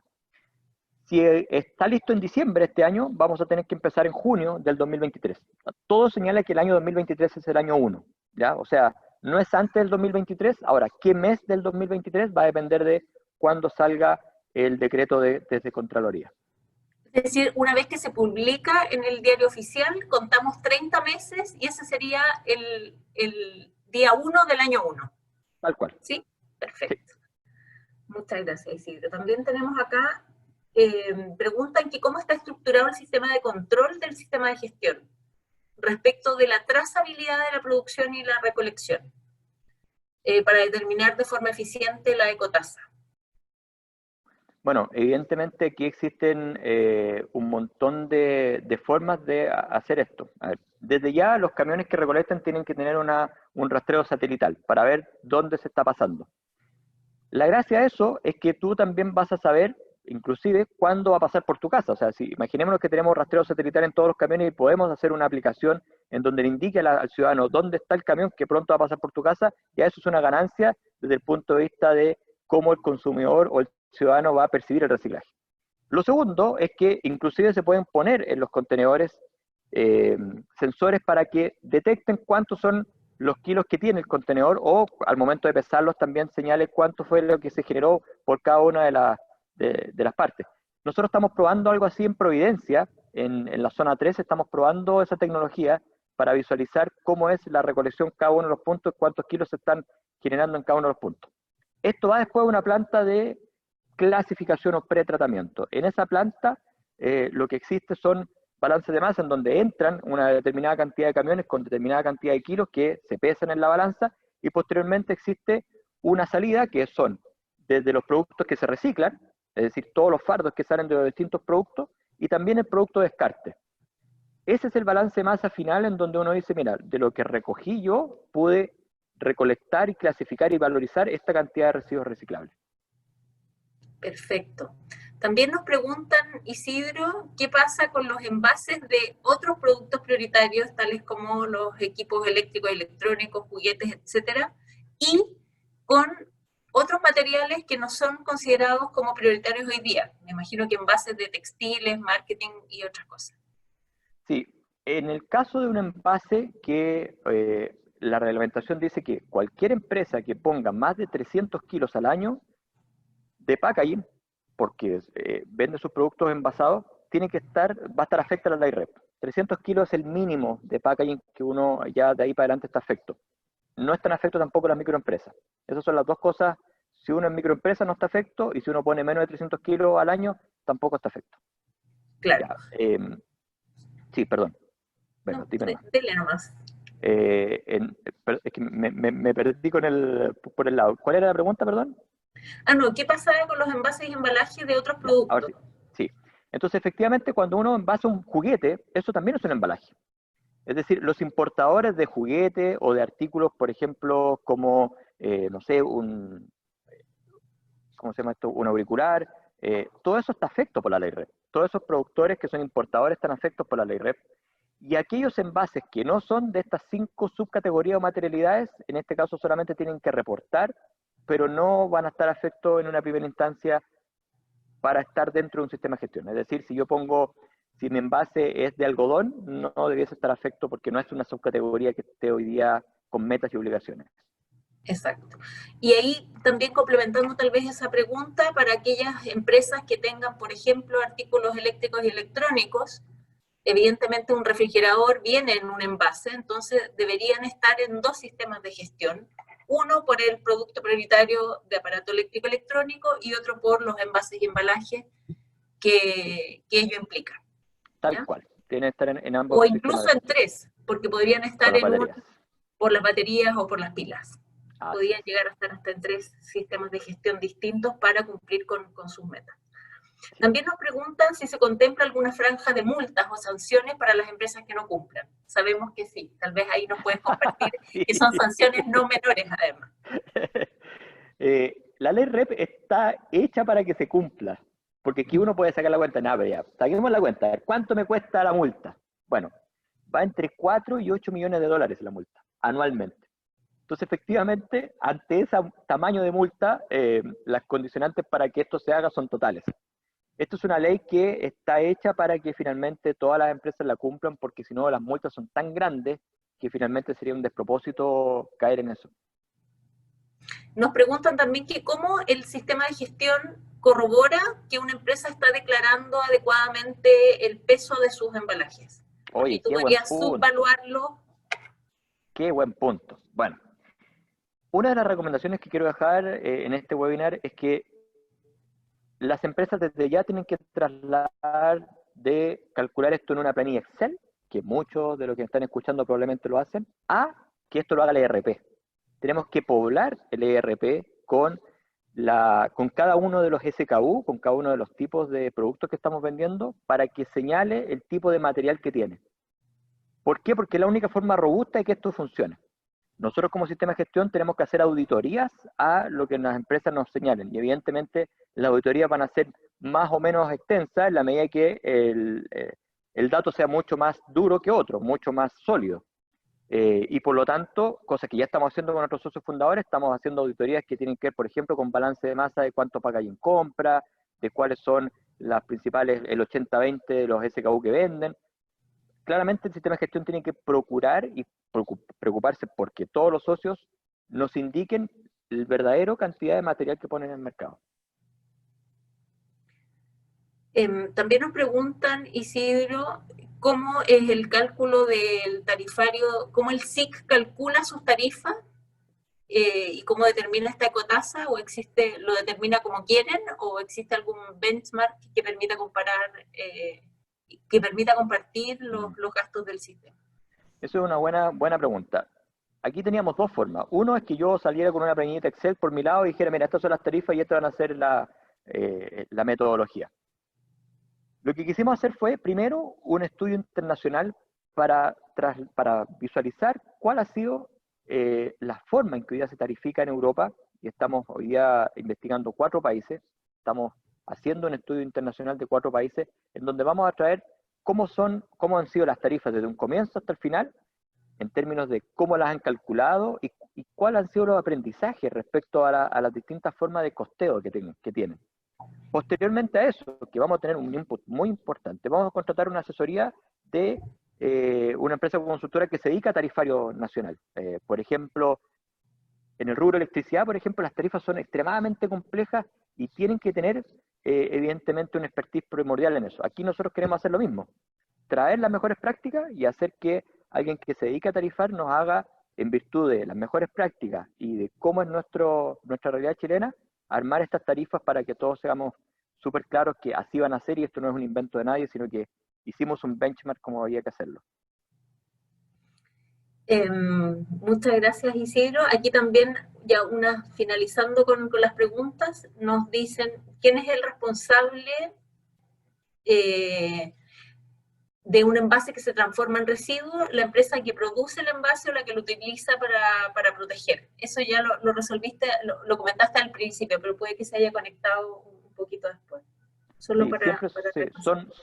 Si está listo en diciembre de este año, vamos a tener que empezar en junio del 2023. Todo señala que el año 2023 es el año 1, ¿ya? O sea, no es antes del 2023. Ahora, ¿qué mes del 2023? Va a depender de cuándo salga el decreto desde Contraloría. Es decir, una vez que se publica en el diario oficial, contamos 30 meses y ese sería el día 1 del año 1. Tal cual. ¿Sí? Sí. Perfecto. Muchas gracias, Isidro. También tenemos acá, preguntan que cómo está estructurado el sistema de control del sistema de gestión respecto de la trazabilidad de la producción y la recolección para determinar de forma eficiente la ecotasa. Bueno, evidentemente aquí existen un montón de formas de hacer esto. A ver, desde ya los camiones que recolectan tienen que tener un rastreo satelital para ver dónde se está pasando. La gracia de eso es que tú también vas a saber, inclusive, cuándo va a pasar por tu casa. O sea, si imaginémonos que tenemos rastreo satelital en todos los camiones y podemos hacer una aplicación en donde le indique al ciudadano dónde está el camión que pronto va a pasar por tu casa, ya eso es una ganancia desde el punto de vista de cómo el consumidor o el ciudadano va a percibir el reciclaje. Lo segundo es que inclusive se pueden poner en los contenedores sensores para que detecten cuántos son los kilos que tiene el contenedor o al momento de pesarlos también señale cuánto fue lo que se generó por cada una de las partes. Nosotros estamos probando algo así en Providencia, en la zona 3 estamos probando esa tecnología para visualizar cómo es la recolección cada uno de los puntos, cuántos kilos se están generando en cada uno de los puntos. Esto va después a una planta de clasificación o pretratamiento. En esa planta lo que existe son balances de masa en donde entran una determinada cantidad de camiones con determinada cantidad de kilos que se pesan en la balanza y posteriormente existe una salida que son desde los productos que se reciclan, es decir, todos los fardos que salen de los distintos productos y también el producto de descarte. Ese es el balance de masa final en donde uno dice, mira, de lo que recogí yo pude recolectar y clasificar y valorizar esta cantidad de residuos reciclables. Perfecto. También nos preguntan, Isidro, ¿qué pasa con los envases de otros productos prioritarios, tales como los equipos eléctricos, electrónicos, juguetes, etcétera, y con otros materiales que no son considerados como prioritarios hoy día? Me imagino que envases de textiles, marketing y otras cosas. Sí, en el caso de un envase que la reglamentación dice que cualquier empresa que ponga más de 300 kilos al año de packaging, porque vende sus productos envasados, va a estar afecta a la ley REP. 300 kilos es el mínimo de packaging que uno ya de ahí para adelante está afecto. No están afecto tampoco las microempresas. Esas son las dos cosas. Si uno es microempresa no está afecto, y si uno pone menos de 300 kilos al año, tampoco está afecto. Claro. Ya, sí, perdón. Bueno, No, dime nomás. dele nomás. Es que me perdí por el lado. ¿Cuál era la pregunta, perdón? No, ¿qué pasaba con los envases y embalajes de otros Ya, ahora productos? sí. Sí. Entonces, efectivamente, cuando uno envasa un juguete, eso también es un embalaje. Es decir, los importadores de juguete o de artículos, por ejemplo, como, no sé, ¿cómo se llama esto? Un auricular, todo eso está afecto por la ley REP. Todos esos productores que son importadores están afectos por la ley REP. Y aquellos envases que no son de estas 5 subcategorías o materialidades, en este caso solamente tienen que reportar, pero no van a estar afectos en una primera instancia para estar dentro de un sistema de gestión. Es decir, si mi envase es de algodón, no debiese estar afecto porque no es una subcategoría que esté hoy día con metas y obligaciones. Exacto. Y ahí también complementando tal vez esa pregunta, para aquellas empresas que tengan, por ejemplo, artículos eléctricos y electrónicos, evidentemente un refrigerador viene en un envase, entonces deberían estar en 2 sistemas de gestión. Uno por el producto prioritario de aparato eléctrico electrónico y otro por los envases y embalajes que ello implica. Tal ¿Ya? cual. Tiene que estar en ambos O sistemas incluso de en gestión. 3, porque podrían Por estar las en un baterías. por las baterías o por las pilas. Así Podían es. llegar a estar hasta en 3 sistemas de gestión distintos para cumplir con sus metas. Sí. También nos preguntan si se contempla alguna franja de multas o sanciones para las empresas que no cumplan. Sabemos que sí, tal vez ahí nos puedes compartir Sí. que son sanciones no menores además. La ley REP está hecha para que se cumpla, porque aquí uno puede sacar la cuenta, nada, pero ya, saquemos la cuenta, a ver, ¿cuánto me cuesta la multa? Bueno, va entre 4 y 8 millones de dólares la multa, anualmente. Entonces, efectivamente, ante ese tamaño de multa, las condicionantes para que esto se haga son totales. Esto es una ley que está hecha para que finalmente todas las empresas la cumplan, porque si no las multas son tan grandes que finalmente sería un despropósito caer en eso. Nos preguntan también que cómo el sistema de gestión corrobora que una empresa está declarando adecuadamente el peso de sus embalajes. Porque Oye, tú qué buen podrías punto, subvaluarlo. qué buen punto. Bueno, una de las recomendaciones que quiero dejar en este webinar es que las empresas desde ya tienen que trasladar de calcular esto en una planilla Excel, que muchos de los que están escuchando probablemente lo hacen, a que esto lo haga el ERP. Tenemos que poblar el ERP con cada uno de los SKU, con cada uno de los tipos de productos que estamos vendiendo, para que señale el tipo de material que tiene. ¿Por qué? Porque es la única forma robusta de que esto funcione. Nosotros como sistema de gestión tenemos que hacer auditorías a lo que las empresas nos señalen, y evidentemente las auditorías van a ser más o menos extensas en la medida que el dato sea mucho más duro que otro, mucho más sólido. Y por lo tanto, cosas que ya estamos haciendo con nuestros socios fundadores, estamos haciendo auditorías que tienen que ver, por ejemplo, con balance de masa de cuánto paga en compra, de cuáles son las principales, el 80-20 de los SKU que venden. Claramente el sistema de gestión tiene que procurar y preocuparse porque todos los socios nos indiquen la verdadera cantidad de material que ponen en el mercado. También nos preguntan, Isidro, cómo es el cálculo del tarifario, cómo el SIC calcula sus tarifas y cómo determina esta ecotasa, o lo determina como quieren, o existe algún benchmark que permita comparar, que permita compartir los gastos del sistema. Eso es una buena pregunta. Aquí teníamos dos formas. Uno es que yo saliera con una planillita Excel por mi lado y dijera, mira, estas son las tarifas y estas van a ser la metodología. Lo que quisimos hacer fue, primero, un estudio internacional para visualizar cuál ha sido la forma en que hoy día se tarifica en Europa, y estamos hoy día investigando 4 países. Estamos haciendo un estudio internacional de 4 países, en donde vamos a traer cómo han sido las tarifas desde un comienzo hasta el final, en términos de cómo las han calculado y cuáles han sido los aprendizajes respecto a las distintas formas de costeo que tienen. Posteriormente a eso, que vamos a tener un input muy importante, vamos a contratar una asesoría de una empresa consultora que se dedica a tarifario nacional. Por ejemplo, en el rubro electricidad, por ejemplo, las tarifas son extremadamente complejas y tienen que tener, evidentemente, un expertise primordial en eso. Aquí nosotros queremos hacer lo mismo, traer las mejores prácticas y hacer que alguien que se dedica a tarifar nos haga, en virtud de las mejores prácticas y de cómo es nuestra realidad chilena, armar estas tarifas para que todos seamos súper claros que así van a ser, y esto no es un invento de nadie, sino que hicimos un benchmark como había que hacerlo. Muchas gracias, Isidro. Aquí también, ya finalizando con las preguntas, nos dicen quién es el responsable de un envase que se transforma en residuo, la empresa que produce el envase o la que lo utiliza para proteger. Eso ya lo resolviste, lo comentaste al principio, pero puede que se haya conectado un poquito después. Solo sí,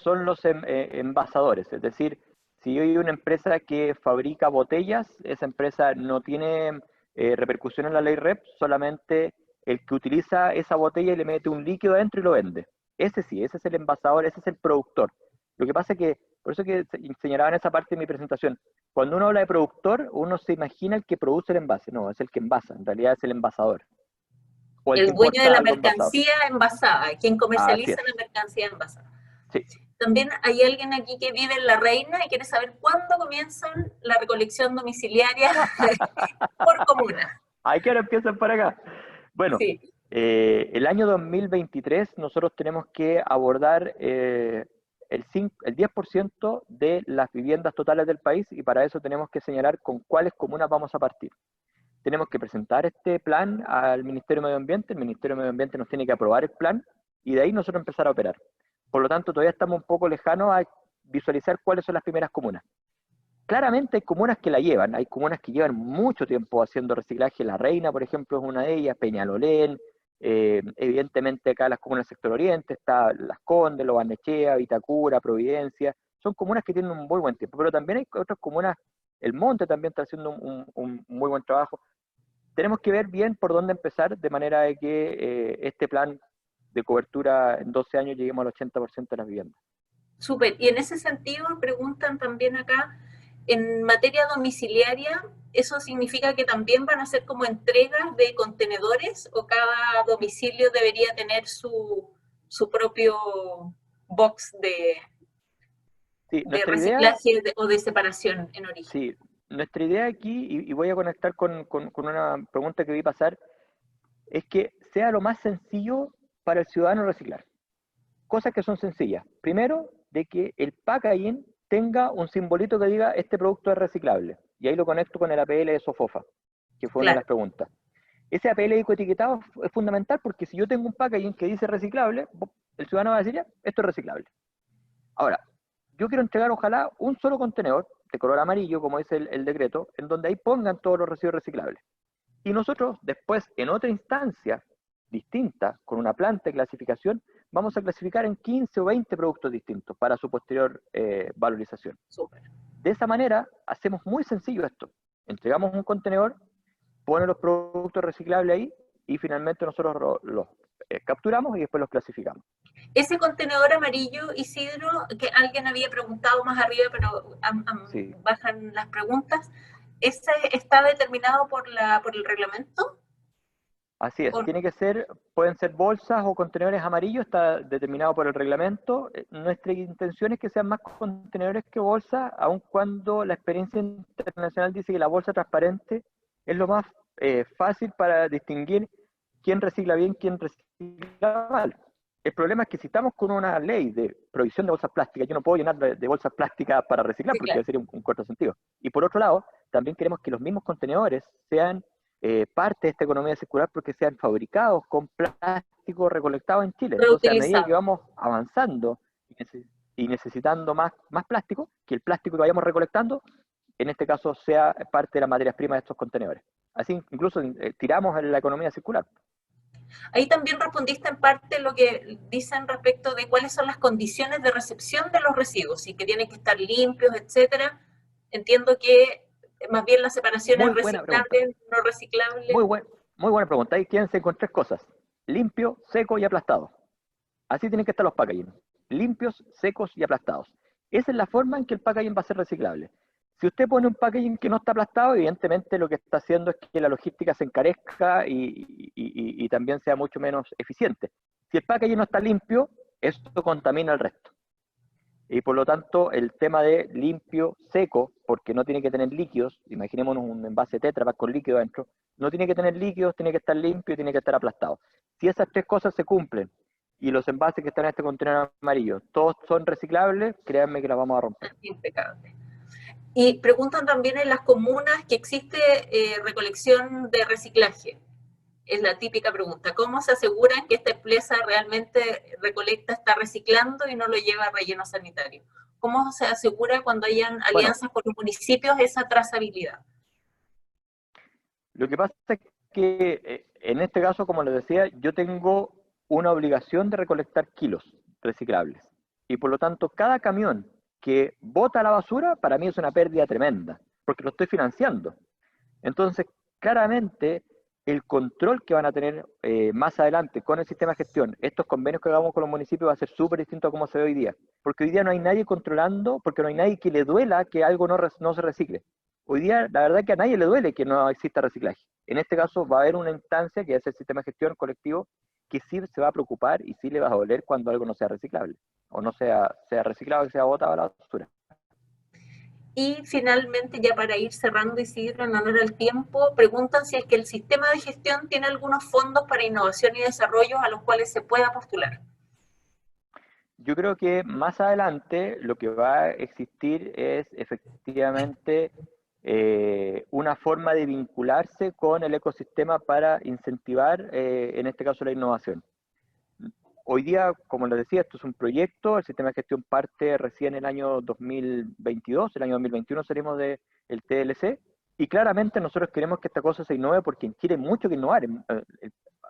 son los envasadores, es decir, si hay una empresa que fabrica botellas, esa empresa no tiene repercusión en la ley REP, solamente el que utiliza esa botella y le mete un líquido adentro y lo vende. Ese sí, ese es el envasador, ese es el productor. Lo que pasa es que, por eso que señalaba en esa parte de mi presentación, cuando uno habla de productor, uno se imagina el que produce el envase, no, es el que envasa, en realidad es el envasador. O el dueño de la mercancía envasada, quien comercializa la mercancía envasada. Sí. También hay alguien aquí que vive en La Reina y quiere saber cuándo comienzan la recolección domiciliaria por comuna. ¿A qué hora empiezan por acá? Bueno, sí. El año 2023 nosotros tenemos que abordar el 10% de las viviendas totales del país, y para eso tenemos que señalar con cuáles comunas vamos a partir. Tenemos que presentar este plan al Ministerio de Medio Ambiente, el Ministerio de Medio Ambiente nos tiene que aprobar el plan y de ahí nosotros empezar a operar. Por lo tanto, todavía estamos un poco lejanos a visualizar cuáles son las primeras comunas. Claramente hay comunas que la llevan, hay comunas que llevan mucho tiempo haciendo reciclaje. La Reina, por ejemplo, es una de ellas, Peñalolén, evidentemente acá las comunas del sector oriente, está Las Condes, Lo Barnechea, Vitacura, Providencia, son comunas que tienen un muy buen tiempo, pero también hay otras comunas, El Monte también está haciendo un muy buen trabajo. Tenemos que ver bien por dónde empezar, de manera de que este plan de cobertura en 12 años lleguemos al 80% de las viviendas. Súper, y en ese sentido preguntan también acá, en materia domiciliaria, ¿eso significa que también van a ser como entregas de contenedores o cada domicilio debería tener su propio box de reciclaje o de separación en origen? Sí, nuestra idea aquí, y voy a conectar con una pregunta que vi pasar, es que sea lo más sencillo para el ciudadano reciclar. Cosas que son sencillas. Primero, de que el packaging tenga un simbolito que diga este producto es reciclable. Y ahí lo conecto con el APL de Sofofa, que fue una de las preguntas. Ese APL ecoetiquetado es fundamental porque si yo tengo un packaging que dice reciclable, el ciudadano va a decir, ya, esto es reciclable. Ahora, yo quiero entregar ojalá un solo contenedor de color amarillo, como dice el decreto, en donde ahí pongan todos los residuos reciclables. Y nosotros después, en otra instancia distinta, con una planta de clasificación, vamos a clasificar en 15 o 20 productos distintos para su posterior valorización. Súper. De esa manera, hacemos muy sencillo esto. Entregamos un contenedor, pone los productos reciclables ahí, y finalmente nosotros los capturamos y después los clasificamos. Ese contenedor amarillo, Isidro, que alguien había preguntado más arriba, pero sí, bajan las preguntas, ¿ese está determinado por el reglamento? Así es, tiene que ser, pueden ser bolsas o contenedores amarillos, está determinado por el reglamento. Nuestra intención es que sean más contenedores que bolsas, aun cuando la experiencia internacional dice que la bolsa transparente es lo más fácil para distinguir quién recicla bien, quién recicla mal. El problema es que si estamos con una ley de prohibición de bolsas plásticas, yo no puedo llenar de bolsas plásticas para reciclar, sí, porque claro, sería un cortosentido. Y por otro lado, también queremos que los mismos contenedores sean parte de esta economía circular porque sean fabricados con plástico recolectado en Chile. Entonces, a medida que vamos avanzando y necesitando más plástico, que el plástico que vayamos recolectando, en este caso, sea parte de las materias primas de estos contenedores. Así incluso tiramos en la economía circular. Ahí también respondiste en parte lo que dicen respecto de cuáles son las condiciones de recepción de los residuos y que tienen que estar limpios, etcétera. Entiendo que más bien la separación es Muy buena pregunta. reciclable, no Muy, reciclable. buen, muy buena pregunta. Ahí quédense con tres cosas. Limpio, seco y aplastado. Así tienen que estar los packaging. Limpios, secos y aplastados. Esa es la forma en que el packaging va a ser reciclable. Si usted pone un packaging que no está aplastado, evidentemente lo que está haciendo es que la logística se encarezca y también sea mucho menos eficiente. Si el packaging no está limpio, esto contamina el resto. Y por lo tanto, el tema de limpio, seco, porque no tiene que tener líquidos, imaginémonos un envase Tetra Pak con líquido dentro, no tiene que tener líquidos, tiene que estar limpio y tiene que estar aplastado. Si esas tres cosas se cumplen y los envases que están en este contenedor amarillo, todos son reciclables, créanme que la vamos a romper. Impecable. Y preguntan también en las comunas que existe recolección de reciclaje. Es la típica pregunta. ¿Cómo se aseguran que esta empresa realmente recolecta, está reciclando y no lo lleva a relleno sanitario? ¿Cómo se asegura cuando hayan Bueno, alianzas con los municipios esa trazabilidad? lo que pasa es que en este caso, como les decía, yo tengo una obligación de recolectar kilos reciclables. Y por lo tanto, cada camión que bota la basura, para mí es una pérdida tremenda, porque lo estoy financiando. Entonces, claramente, el control que van a tener más adelante con el sistema de gestión, estos convenios que hagamos con los municipios va a ser súper distinto a cómo se ve hoy día. Porque hoy día no hay nadie controlando, porque no hay nadie que le duela que algo no se recicle. Hoy día, la verdad que a nadie le duele que no exista reciclaje. En este caso, va a haber una instancia, que es el sistema de gestión colectivo, que sí se va a preocupar y sí le va a doler cuando algo no sea reciclable, o no sea reciclado y sea botado a la basura. Y finalmente, ya para ir cerrando, Isidro, en honor al tiempo, preguntan si es que el sistema de gestión tiene algunos fondos para innovación y desarrollo a los cuales se pueda postular. Yo creo que más adelante lo que va a existir es efectivamente una forma de vincularse con el ecosistema para incentivar, en este caso, la innovación. Hoy día, como les decía, esto es un proyecto, el sistema de gestión parte recién el año 2022, el año 2021 salimos del TLC, y claramente nosotros queremos que esta cosa se innove porque en Chile hay mucho que innovar.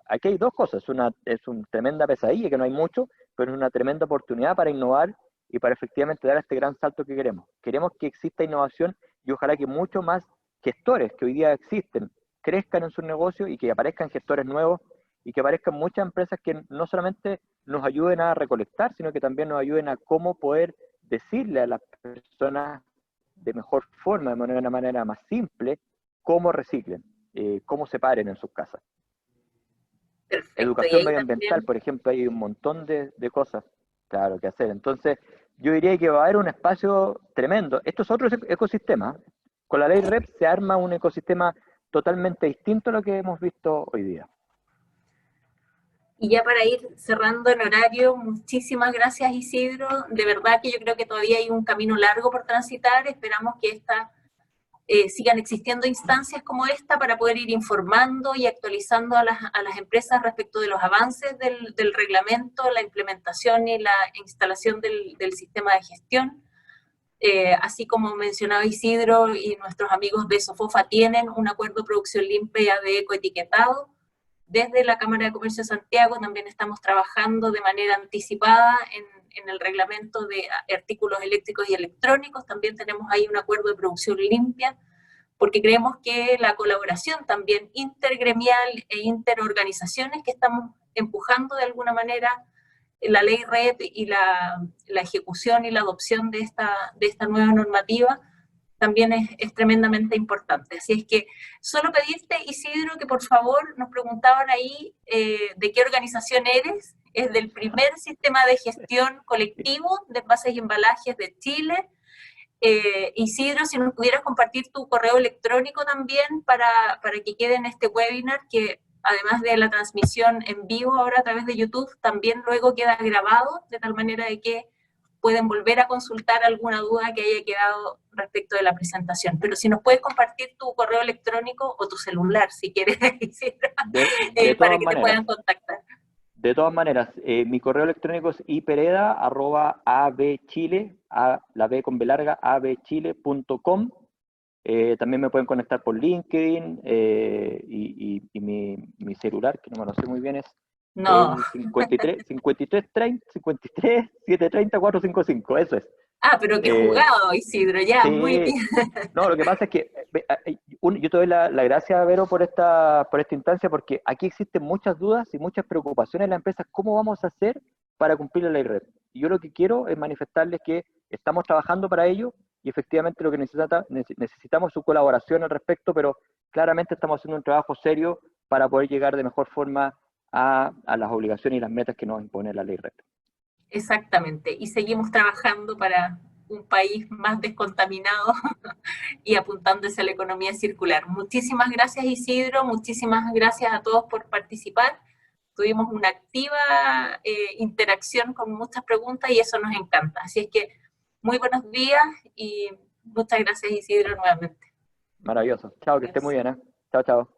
Aquí hay dos cosas, es una tremenda pesadilla que no hay mucho, pero es una tremenda oportunidad para innovar y para efectivamente dar este gran salto que queremos. Queremos que exista innovación y ojalá que muchos más gestores que hoy día existen crezcan en sus negocios y que aparezcan gestores nuevos y que aparezcan muchas empresas que no solamente nos ayuden a recolectar, sino que también nos ayuden a cómo poder decirle a las personas de mejor forma, de una manera más simple, cómo reciclen, cómo separen en sus casas. Perfecto. Y Educación ahí medioambiental, también por ejemplo, hay un montón de cosas, claro, que hacer. Entonces, yo diría que va a haber un espacio tremendo. Esto es otro ecosistema. Con la ley REP se arma un ecosistema totalmente distinto a lo que hemos visto hoy día. y ya para ir cerrando el horario, muchísimas gracias Isidro. De verdad que yo creo que todavía hay un camino largo por transitar. Esperamos que sigan existiendo instancias como esta para poder ir informando y actualizando a las empresas respecto de los avances del reglamento, la implementación y la instalación del sistema de gestión. Así como mencionaba Isidro y nuestros amigos de Sofofa tienen un acuerdo de producción limpia de ecoetiquetado. Desde la Cámara de Comercio de Santiago también estamos trabajando de manera anticipada en el reglamento de artículos eléctricos y electrónicos. También tenemos ahí un acuerdo de producción limpia, porque creemos que la colaboración también intergremial e interorganizaciones que estamos empujando de alguna manera la ley RED y la ejecución y la adopción de esta nueva normativa también es tremendamente importante. Así es que solo pedirte, Isidro, que por favor nos preguntaban ahí de qué organización eres. Es del primer sistema de gestión colectivo de envases y embalajes de Chile. Isidro, si nos pudieras compartir tu correo electrónico también para que quede en este webinar, que además de la transmisión en vivo ahora a través de YouTube, también luego queda grabado, de tal manera de que pueden volver a consultar alguna duda que haya quedado respecto de la presentación. Pero si nos puedes compartir tu correo electrónico o tu celular, si quieres, De para todas que te maneras, puedan contactar. de todas maneras, mi correo electrónico es ipereda@abchile, la B con B larga, abchile.com. También me pueden conectar por LinkedIn y mi celular, que no me lo sé muy bien, es No. el 730 455, eso es. Pero qué Eh, jugado, Isidro, ya, muy sí, bien. no, lo que pasa es que yo te doy la gracia, Vero, por esta instancia, porque aquí existen muchas dudas y muchas preocupaciones en la empresa. ¿Cómo vamos a hacer para cumplir la ley RED? Y yo lo que quiero es manifestarles que estamos trabajando para ello y efectivamente lo que necesitamos es su colaboración al respecto, pero claramente estamos haciendo un trabajo serio para poder llegar de mejor forma a las obligaciones y las metas que nos impone la ley RED. Exactamente. Y seguimos trabajando para un país más descontaminado y apuntándose a la economía circular. Muchísimas gracias, Isidro. Muchísimas gracias a todos por participar. Tuvimos una activa interacción con muchas preguntas y eso nos encanta. Así es que muy buenos días y muchas gracias, Isidro, nuevamente. Maravilloso. Chao, que esté muy Adiós. bien, ¿eh? Chao, chao.